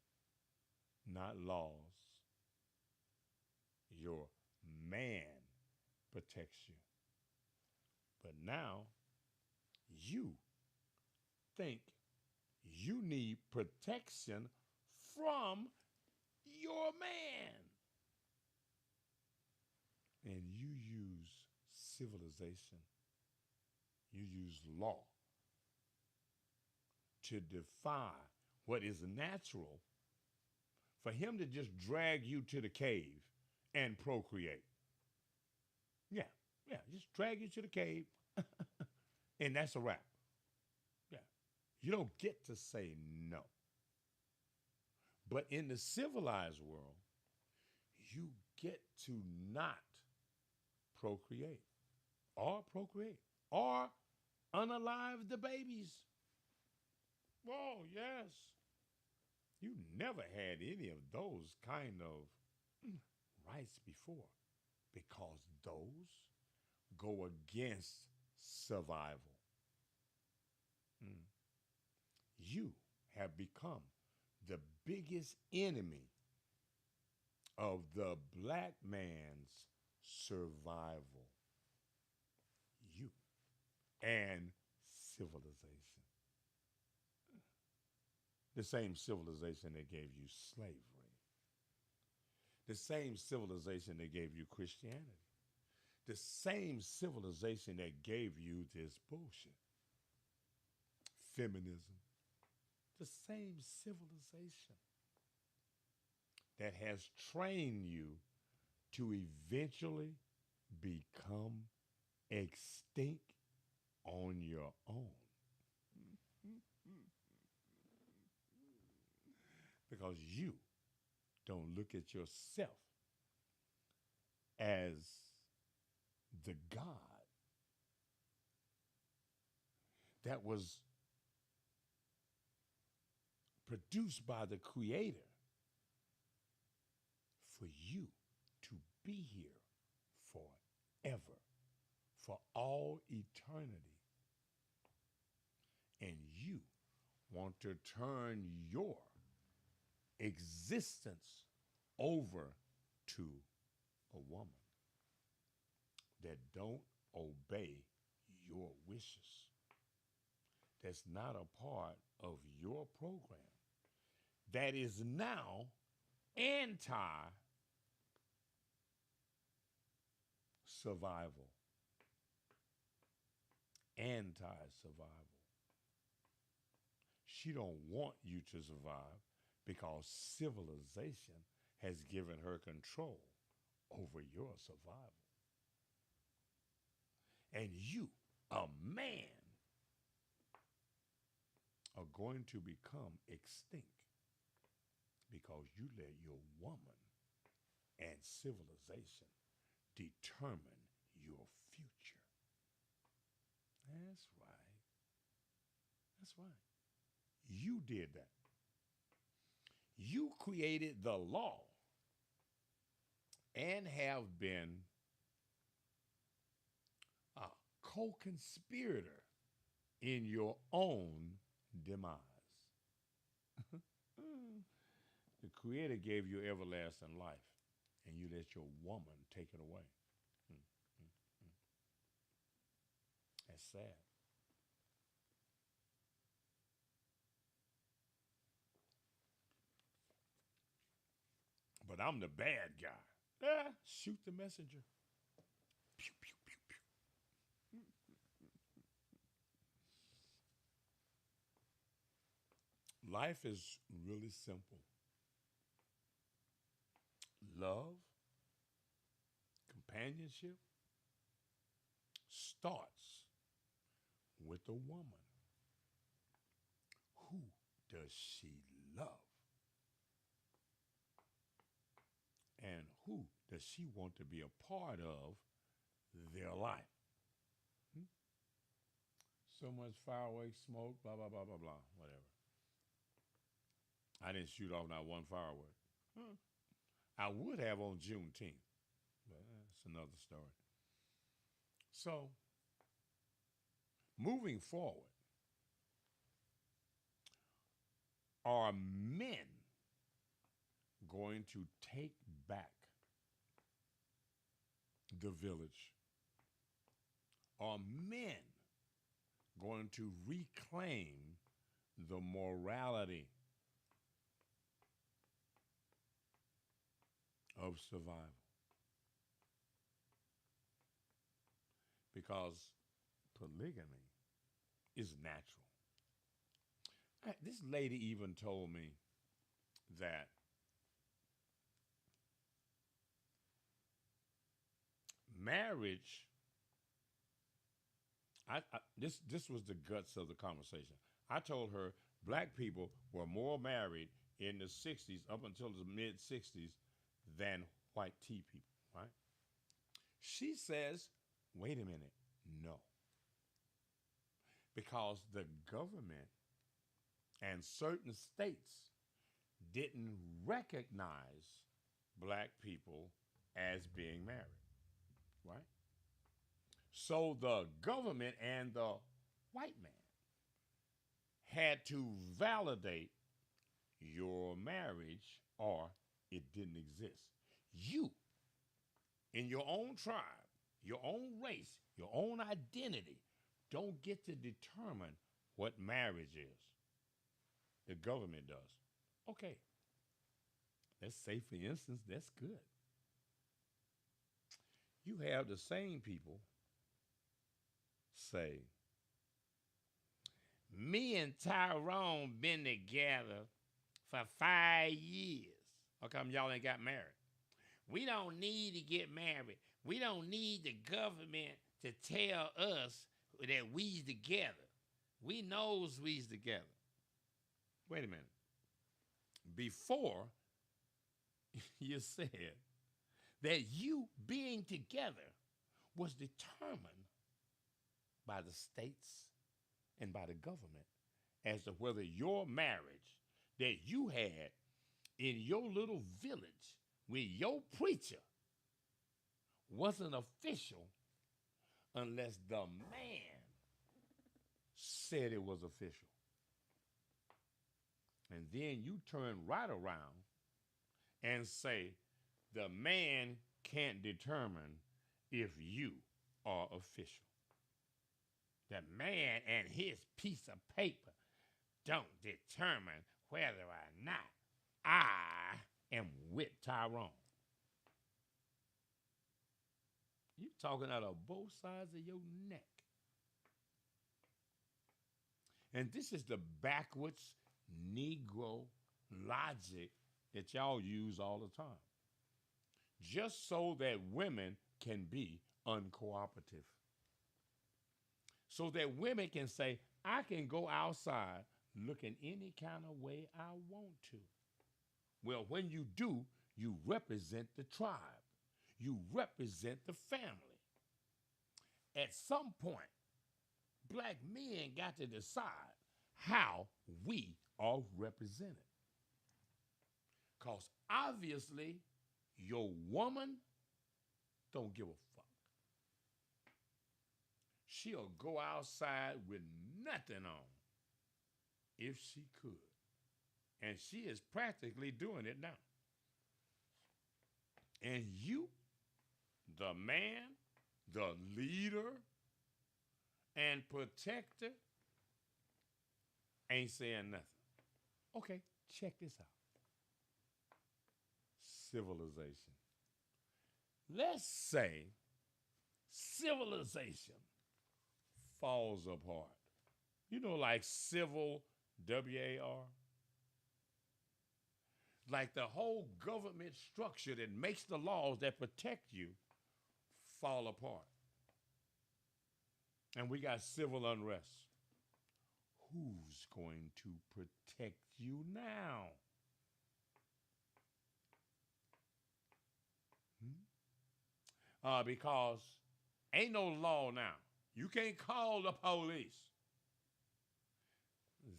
not laws. Your man protects you. But now you think you need protection from your man. And you use civilization, you use law to defy what is natural for him to just drag you to the cave and procreate. Yeah, yeah, just drag you to the cave and that's a wrap. Yeah, you don't get to say no. But in the civilized world, you get to not procreate or unalive the babies. Oh, yes. You never had any of those kind of rights before because those go against survival. Mm. You have become the biggest enemy of the black man's survival. You and civilization. The same civilization that gave you slavery. The same civilization that gave you Christianity. The same civilization that gave you this bullshit. Feminism. The same civilization that has trained you to eventually become extinct on your own. Because you don't look at yourself as the God that was produced by the Creator for you to be here forever, for all eternity. And you want to turn your existence over to a woman that don't obey your wishes, that's not a part of your program, that is now anti-survival. Anti-survival. She don't want you to survive because civilization has given her control over your survival. And you, a man, are going to become extinct because you let your woman and civilization determine your future. That's right. That's right. You did that. You created the law and have been a co-conspirator in your own demise. The Creator gave you everlasting life, and you let your woman take it away. That's sad. But I'm the bad guy. Ah, shoot the messenger. Pew, pew, pew, pew. Life is really simple. Love, companionship starts with a woman. Who does she love? And who does she want to be a part of their life? Hmm? So much fireworks, smoke, blah, blah, blah, blah, blah, whatever. I didn't shoot off not one firework. Huh. I would have on Juneteenth, but that's another story. So, moving forward, are men going to take back the village? Are men going to reclaim the morality of survival? Because polygamy is natural. This lady even told me that marriage, this was the guts of the conversation. I told her black people were more married in the 60s up until the mid 60s than white tea people, right? She says, wait a minute, no. Because the government and certain states didn't recognize black people as being married, right? So the government and the white man had to validate your marriage or it didn't exist. You, in your own tribe, your own race, your own identity, don't get to determine what marriage is. The government does. Okay, let's say, for instance, that's good. You have the same people say, me and Tyrone been together for 5 years. How come y'all ain't got married? We don't need to get married. We don't need the government to tell us that we's together. We knows we's together. Wait a minute. Before, you said that you being together was determined by the states and by the government as to whether your marriage that you had in your little village with your preacher wasn't official unless the man said it was official. And then you turn right around and say the man can't determine if you are official. The man and his piece of paper don't determine whether or not I am with Tyrone. You talking out of both sides of your neck. And this is the backwards Negro logic that y'all use all the time. Just so that women can be uncooperative. So that women can say, I can go outside looking any kind of way I want to. Well, when you do, you represent the tribe. You represent the family. At some point, black men got to decide how we are represented. Because obviously, your woman don't give a fuck. She'll go outside with nothing on if she could. And she is practically doing it now. And you, the man, the leader, and protector ain't saying nothing. Okay, check this out. Civilization. Let's say civilization falls apart. You know, like civil, WAR? Like the whole government structure that makes the laws that protect you fall apart. And we got civil unrest. Who's going to protect you now? Because ain't no law now. You can't call the police.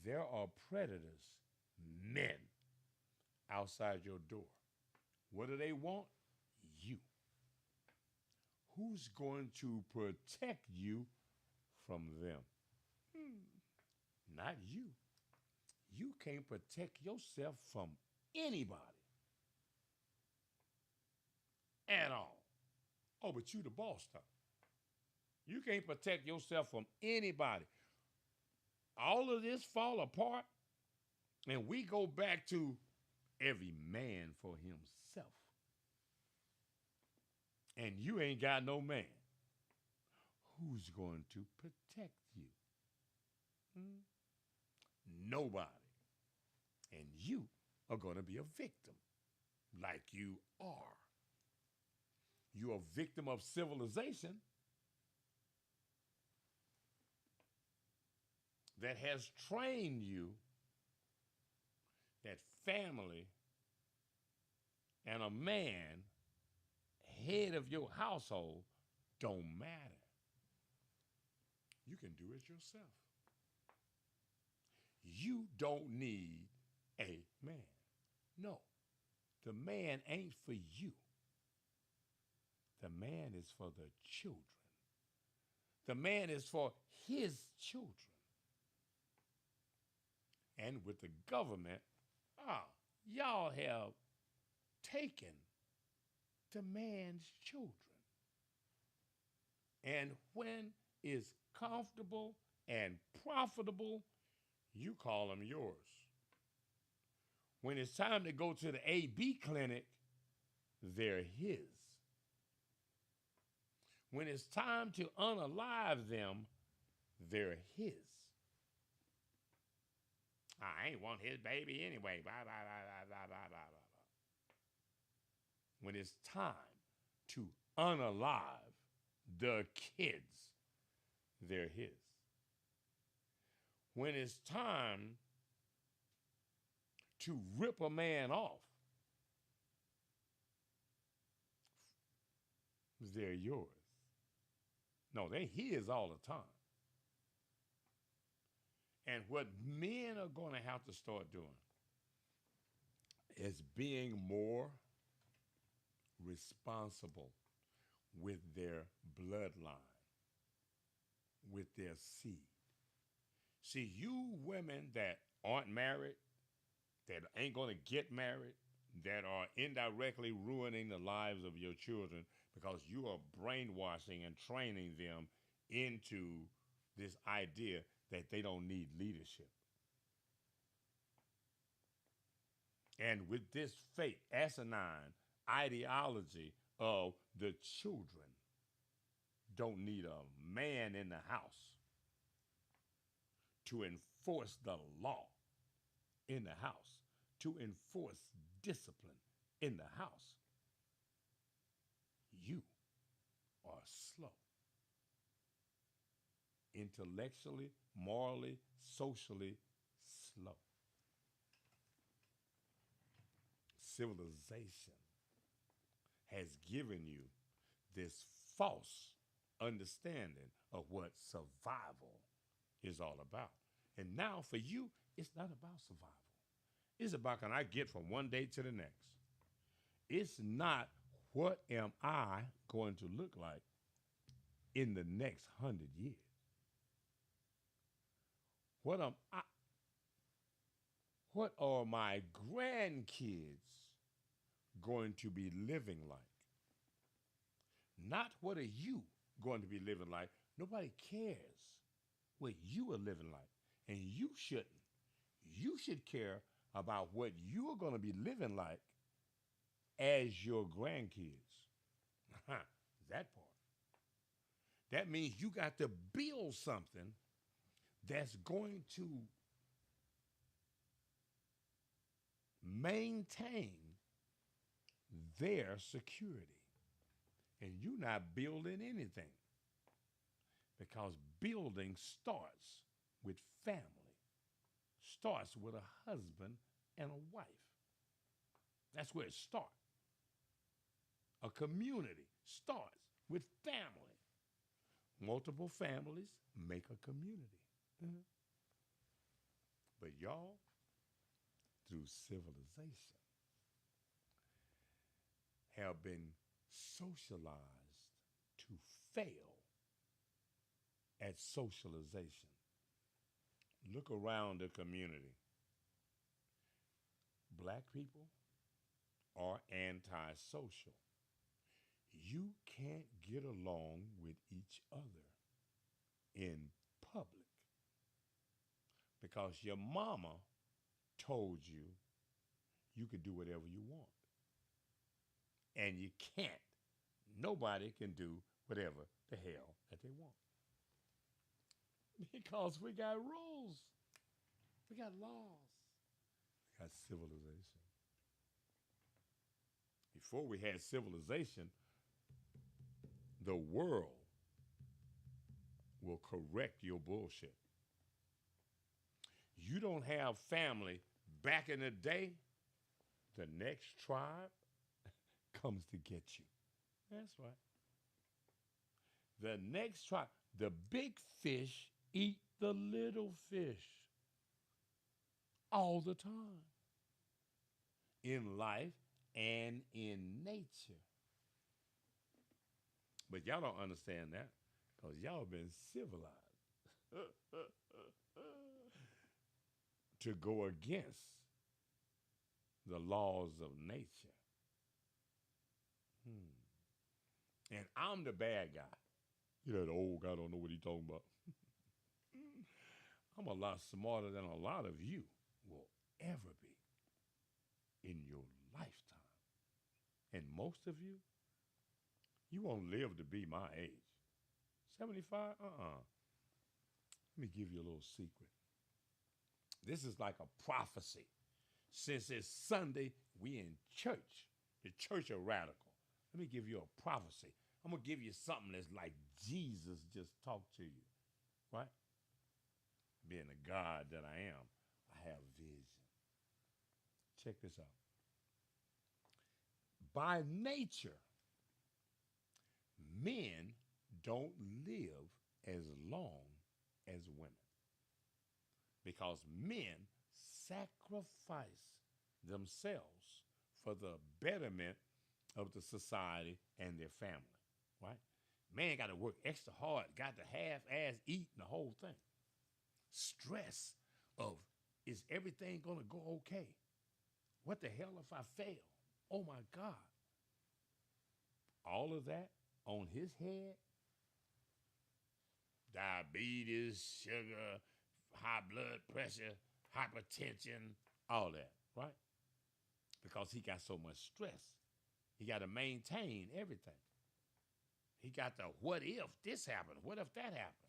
There are predators, men, outside your door. What do they want? You. Who's going to protect you from them? Not you. You can't protect yourself from anybody at all. Oh, but you the boss, though. You can't protect yourself from anybody. All of this fall apart, and we go back to every man for himself. And you ain't got no man. Who's going to protect you? Nobody. And you are going to be a victim, like you are. You're a victim of civilization that has trained you that family and a man, head of your household, don't matter. You can do it yourself. You don't need a man. No, the man ain't for you. The man is for the children. The man is for his children. And with the government, y'all have taken the man's children. And when it's comfortable and profitable, you call them yours. When it's time to go to the AB clinic, they're his. When it's time to unalive them, they're his. I ain't want his baby anyway. Blah, blah, blah, blah, blah, blah, blah. When it's time to unalive the kids, they're his. When it's time to rip a man off, they're yours. No, they're his all the time. And what men are going to have to start doing is being more responsible with their bloodline, with their seed. See, you women that aren't married, that ain't going to get married, that are indirectly ruining the lives of your children because you are brainwashing and training them into this idea that they don't need leadership. And with this fake, asinine ideology of the children don't need a man in the house to enforce the law in the house, to enforce discipline in the house. You are slow. Intellectually, morally, socially slow. Civilization has given you this false understanding of what survival is all about. And now for you, it's not about survival. It's about, can I get from one day to the next? It's not, what am I going to look like in the next 100 years? What are my grandkids going to be living like? Not what are you going to be living like. Nobody cares what you are living like. And you shouldn't. You should care about what you're going to be living like as your grandkids. That part. That means you got to build something that's going to maintain their security. And you're not building anything because building starts with family, starts with a husband and a wife. That's where it starts. A community starts with family. Multiple families make a community. Mhm. But y'all, through civilization, have been socialized to fail at socialization. Look around the community. Black people are antisocial. You can't get along with each other in public because your mama told you you could do whatever you want. And you can't. Nobody can do whatever the hell that they want. Because we got rules. We got laws. We got civilization. Before we had civilization, the world will correct your bullshit. You don't have family back in the day, the next tribe comes to get you. That's right. The next tribe, the big fish eat the little fish all the time in life and in nature. But y'all don't understand that because y'all been civilized to go against the laws of nature. And I'm the bad guy. You know, the old guy don't know what he's talking about. I'm a lot smarter than a lot of you will ever be in your lifetime. And most of you, you won't live to be my age. 75? Let me give you a little secret. This is like a prophecy. Since it's Sunday, we in church, the Church of Radical. Let me give you a prophecy. I'm going to give you something that's like Jesus just talked to you, right? Being the God that I am, I have vision. Check this out. By nature, men don't live as long as women because men sacrifice themselves for the betterment of the society and their family, right? Man got to work extra hard, got to half-ass eat the whole thing. Stress of, is everything going to go okay? What the hell if I fail? Oh my God. All of that on his head, diabetes, sugar, high blood pressure, hypertension, all that, right? Because he got so much stress. He got to maintain everything. He got to, what if this happened? What if that happened?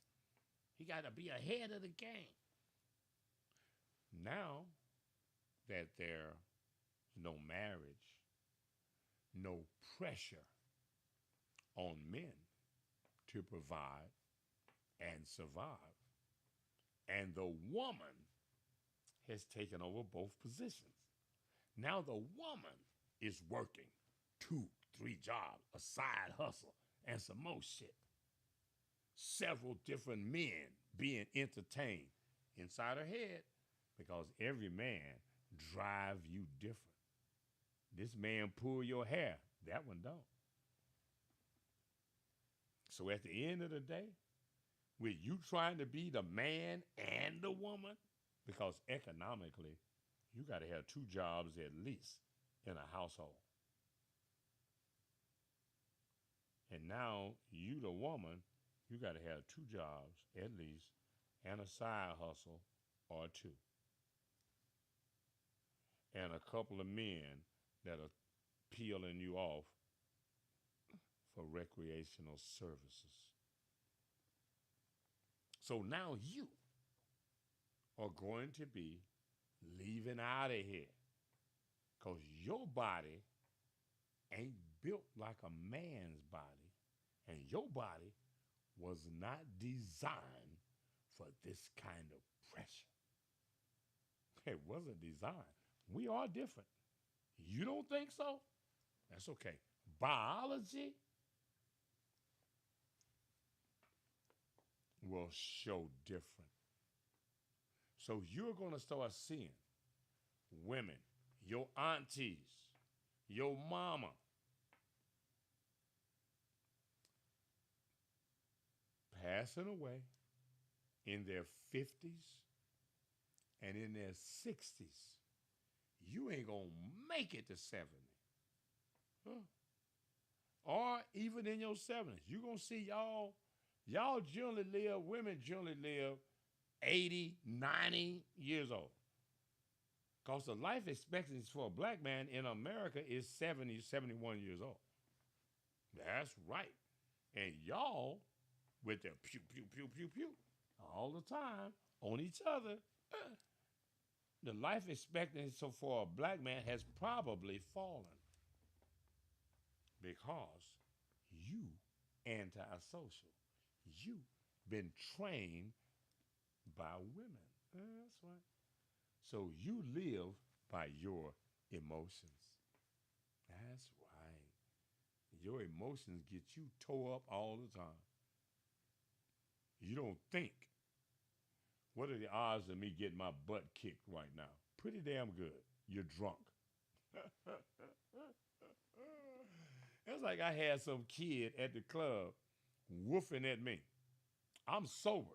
He got to be ahead of the game. Now that there's no marriage, no pressure on men to provide and survive, and the woman has taken over both positions. Now the woman is working 2, 3 jobs, a side hustle, and some more shit. Several different men being entertained inside her head because every man drive you different. This man pull your hair, that one don't. So at the end of the day, with you trying to be the man and the woman, because economically, you got to have 2 jobs at least in a household. And now you the woman, you got to have 2 jobs at least and a side hustle or two, and a couple of men that are peeling you off for recreational services. So now you are going to be leaving out of here because your body ain't built like a man's body, and your body was not designed for this kind of pressure. It wasn't designed. We are different. You don't think so? That's okay. Biology will show different. So you're going to start seeing women, your aunties, your mama, passing away in their 50s and in their 60s. You ain't going to make it to 70. Huh? Or even in your 70s. You're going to see y'all generally live, women generally live 80, 90 years old. Because the life expectancy for a black man in America is 70, 71 years old. That's right. And y'all, with their pew, pew, pew, pew, pew, all the time on each other, the life expectancy for a black man has probably fallen because you antisocial. You been trained by women. That's right. So you live by your emotions. That's right. Your emotions get you tore up all the time. You don't think. What are the odds of me getting my butt kicked right now? Pretty damn good. You're drunk. It's like I had some kid at the club woofing at me. I'm sober.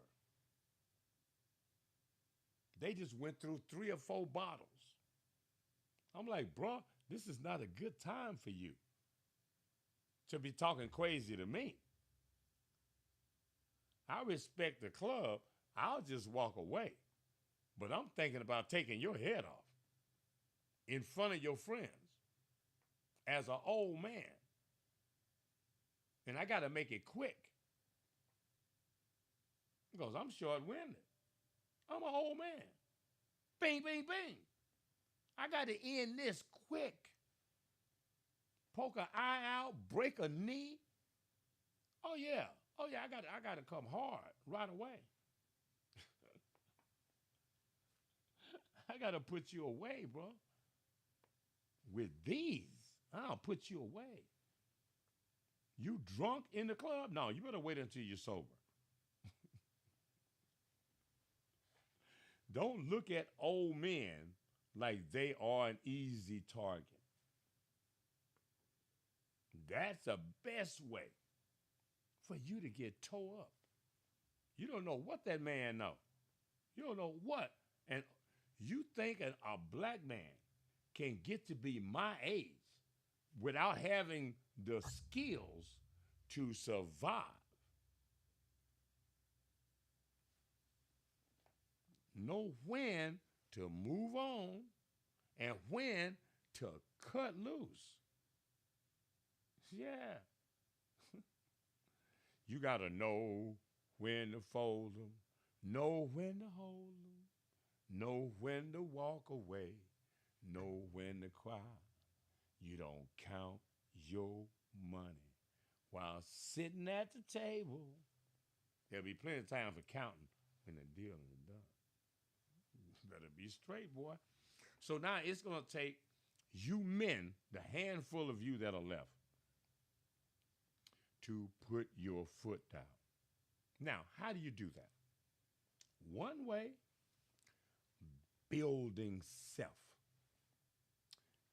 They just went through 3 or 4 bottles. I'm like, bro, this is not a good time for you to be talking crazy to me. I respect the club. I'll just walk away. But I'm thinking about taking your head off in front of your friends as an old man. And I got to make it quick because I'm short-winded. I'm an old man. Bing, bing, bing. I got to end this quick. Poke an eye out, break a knee. Oh yeah, I got to come hard right away. I got to put you away, bro. With these, I'll put you away. You drunk in the club? No, you better wait until you're sober. Don't look at old men like they are an easy target. That's the best way for you to get tore up. You don't know what that man know. You don't know what. And you think a black man can get to be my age without having the skills to survive. Know when to move on and when to cut loose. Yeah. You got to know when to fold them, know when to hold them, know when to walk away, know when to cry. You don't count your money while sitting at the table. There'll be plenty of time for counting when the deal is done. Better be straight, boy. So now it's going to take you men, the handful of you that are left, to put your foot down. Now, how do you do that? One way, building self.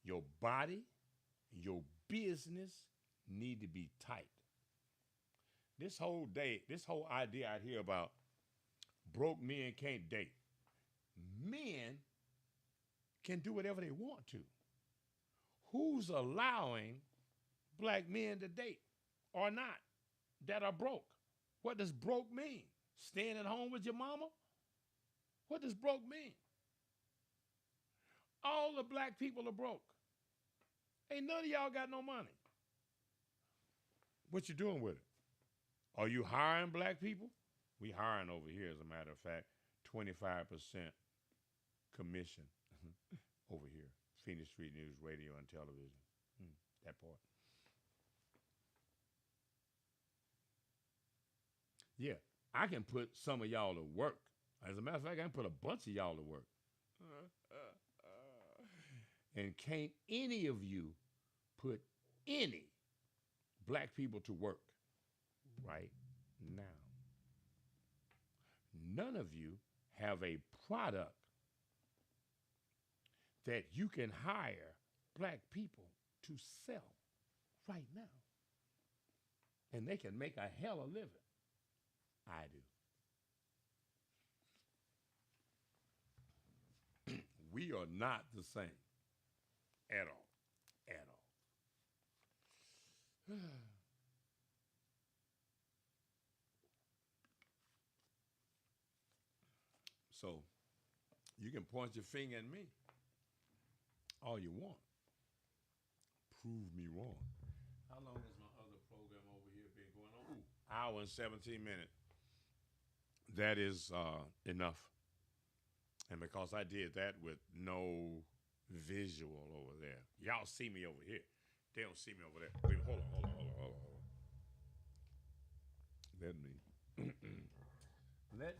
Your body, your business need to be tight. This whole idea out here about broke men can't date. Men can do whatever they want to. Who's allowing black men to date or not that are broke? What does broke mean? Staying at home with your mama? What does broke mean? All the black people are broke. Ain't none of y'all got no money. What you doing with it? Are you hiring black people? We hiring over here, as a matter of fact, 25% commission over here. Phoenix Street News, radio, and television. That part. Yeah, I can put some of y'all to work. As a matter of fact, I can put a bunch of y'all to work. And can't any of you put any black people to work right now? None of you have a product that you can hire black people to sell right now. And they can make a hell of a living. I do. We are not the same at all. At all. So you can point your finger at me all you want. Prove me wrong. How long has my other program over here been going on? Ooh, hour and 17 minutes. That is enough. And because I did that with no visual over there, y'all see me over here. They don't see me over there. Wait, hold on. Let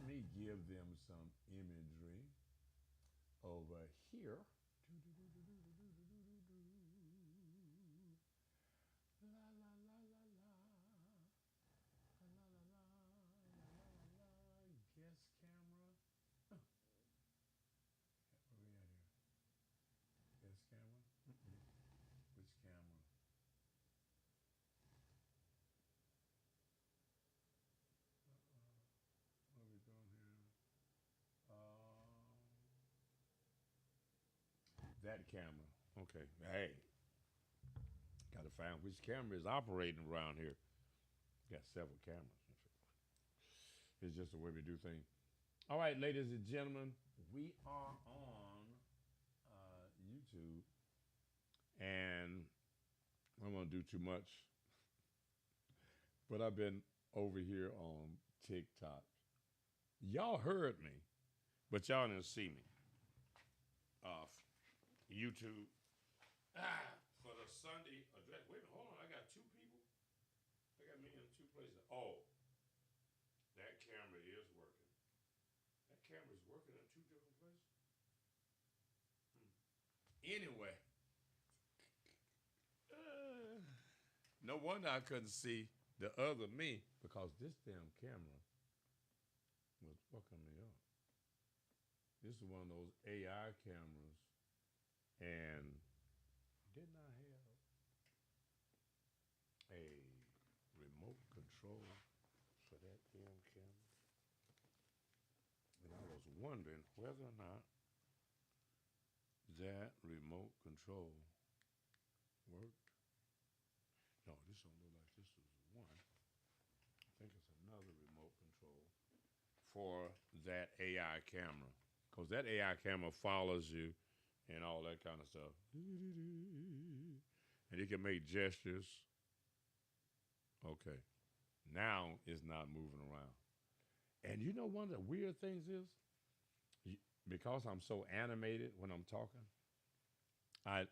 me give them some imagery over here. That camera. Okay. Hey, got to find which camera is operating around here. Got several cameras. It's just the way we do things. All right, ladies and gentlemen, we are on YouTube, and I'm gonna do too much, but I've been over here on TikTok. Y'all heard me, but y'all didn't see me. YouTube. For the Sunday address. Wait a minute, hold on. I got two people. I got me in two places. Oh, that camera is working. That camera is working in two different places. Anyway, no wonder I couldn't see the other me, because this damn camera was fucking me up. This is one of those AI cameras, and didn't I have a remote control for that damn camera? And I was wondering whether or not that remote control worked. No, this don't look like this is one. I think it's another remote control for that AI camera, because that AI camera follows you and all that kind of stuff. And it can make gestures. Okay. Now it's not moving around. And you know, one of the weird things is, because I'm so animated when I'm talking, I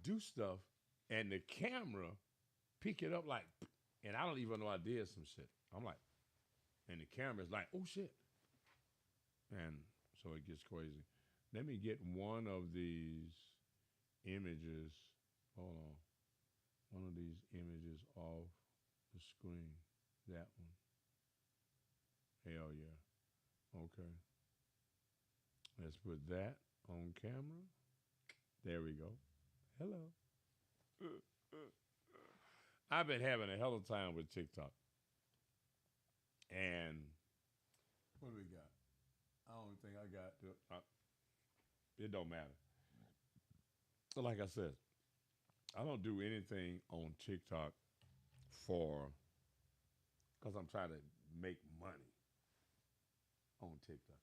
do stuff, and the camera pick it up like, and I don't even know I did some shit. I'm like, and the camera's like, oh shit. And so it gets crazy. Let me get one of these images. Hold on. One of these images off the screen. That one. Hell yeah. Okay. Let's put that on camera. There we go. Hello. I've been having a hell of a time with TikTok. And what do we got? I don't think I got it don't matter. Like I said, I don't do anything on TikTok because I'm trying to make money. on TikTok.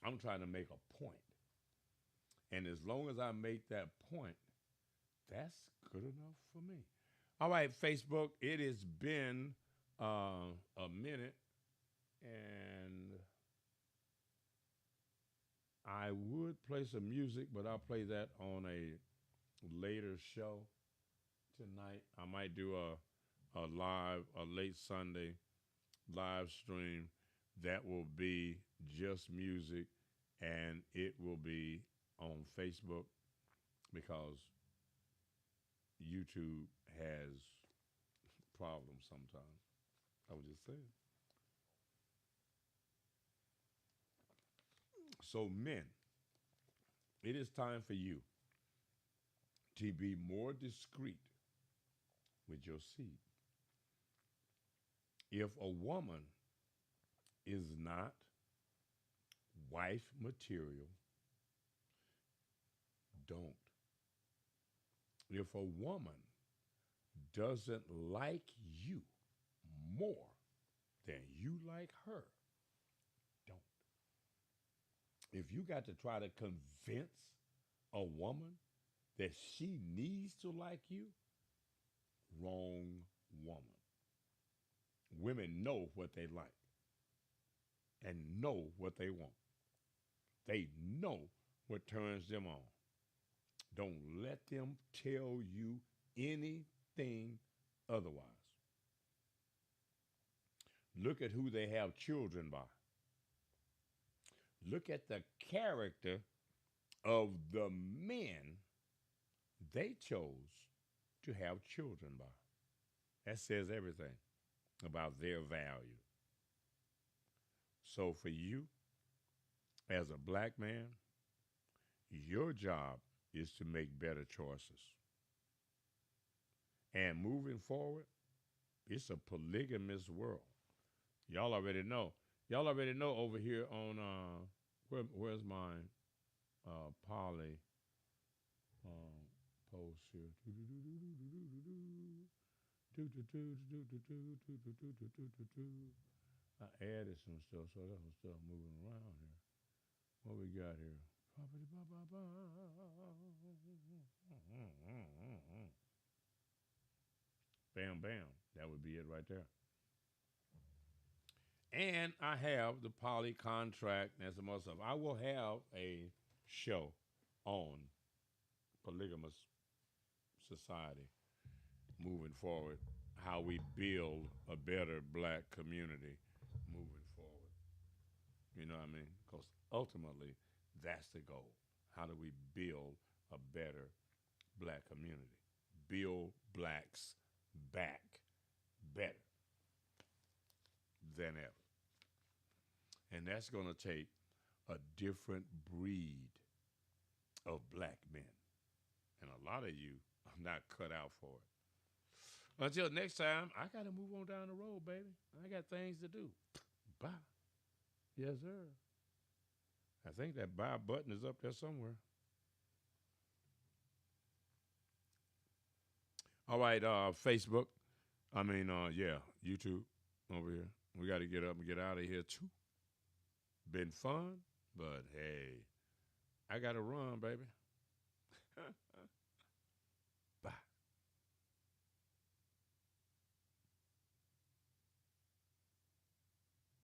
I'm trying to make a point. And as long as I make that point, that's good enough for me. All right, Facebook, it has been a minute, and I would play some music, but I'll play that on a later show tonight. I might do a late Sunday live stream that will be just music, and it will be on Facebook because YouTube has problems sometimes. I was just saying. So, men, it is time for you to be more discreet with your seed. If a woman is not wife material, don't. If a woman doesn't like you more than you like her, don't. If you got to try to convince a woman that she needs to like you, wrong woman. Women know what they like and know what they want. They know what turns them on. Don't let them tell you anything otherwise. Look at who they have children by. Look at the character of the men they chose to have children by. That says everything about their value. So for you, as a black man, your job is to make better choices. And moving forward, it's a polygamous world. Y'all already know. Y'all already know over here on where's my poly post here. I added some stuff, so I got some stuff moving around here. What we got here? Bam, bam. That would be it right there. And I have the poly contract and some other stuff. I will have a show on polygamous society moving forward, how we build a better black community moving forward. You know what I mean? Because ultimately, that's the goal. How do we build a better black community? Build blacks back better than ever. And that's going to take a different breed of black men. And a lot of you are not cut out for it. Until next time, I got to move on down the road, baby. I got things to do. Bye. Yes, sir. I think that buy button is up there somewhere. All right, Facebook. Yeah, YouTube over here. We got to get up and get out of here, too. Been fun, but hey, I got to run, baby.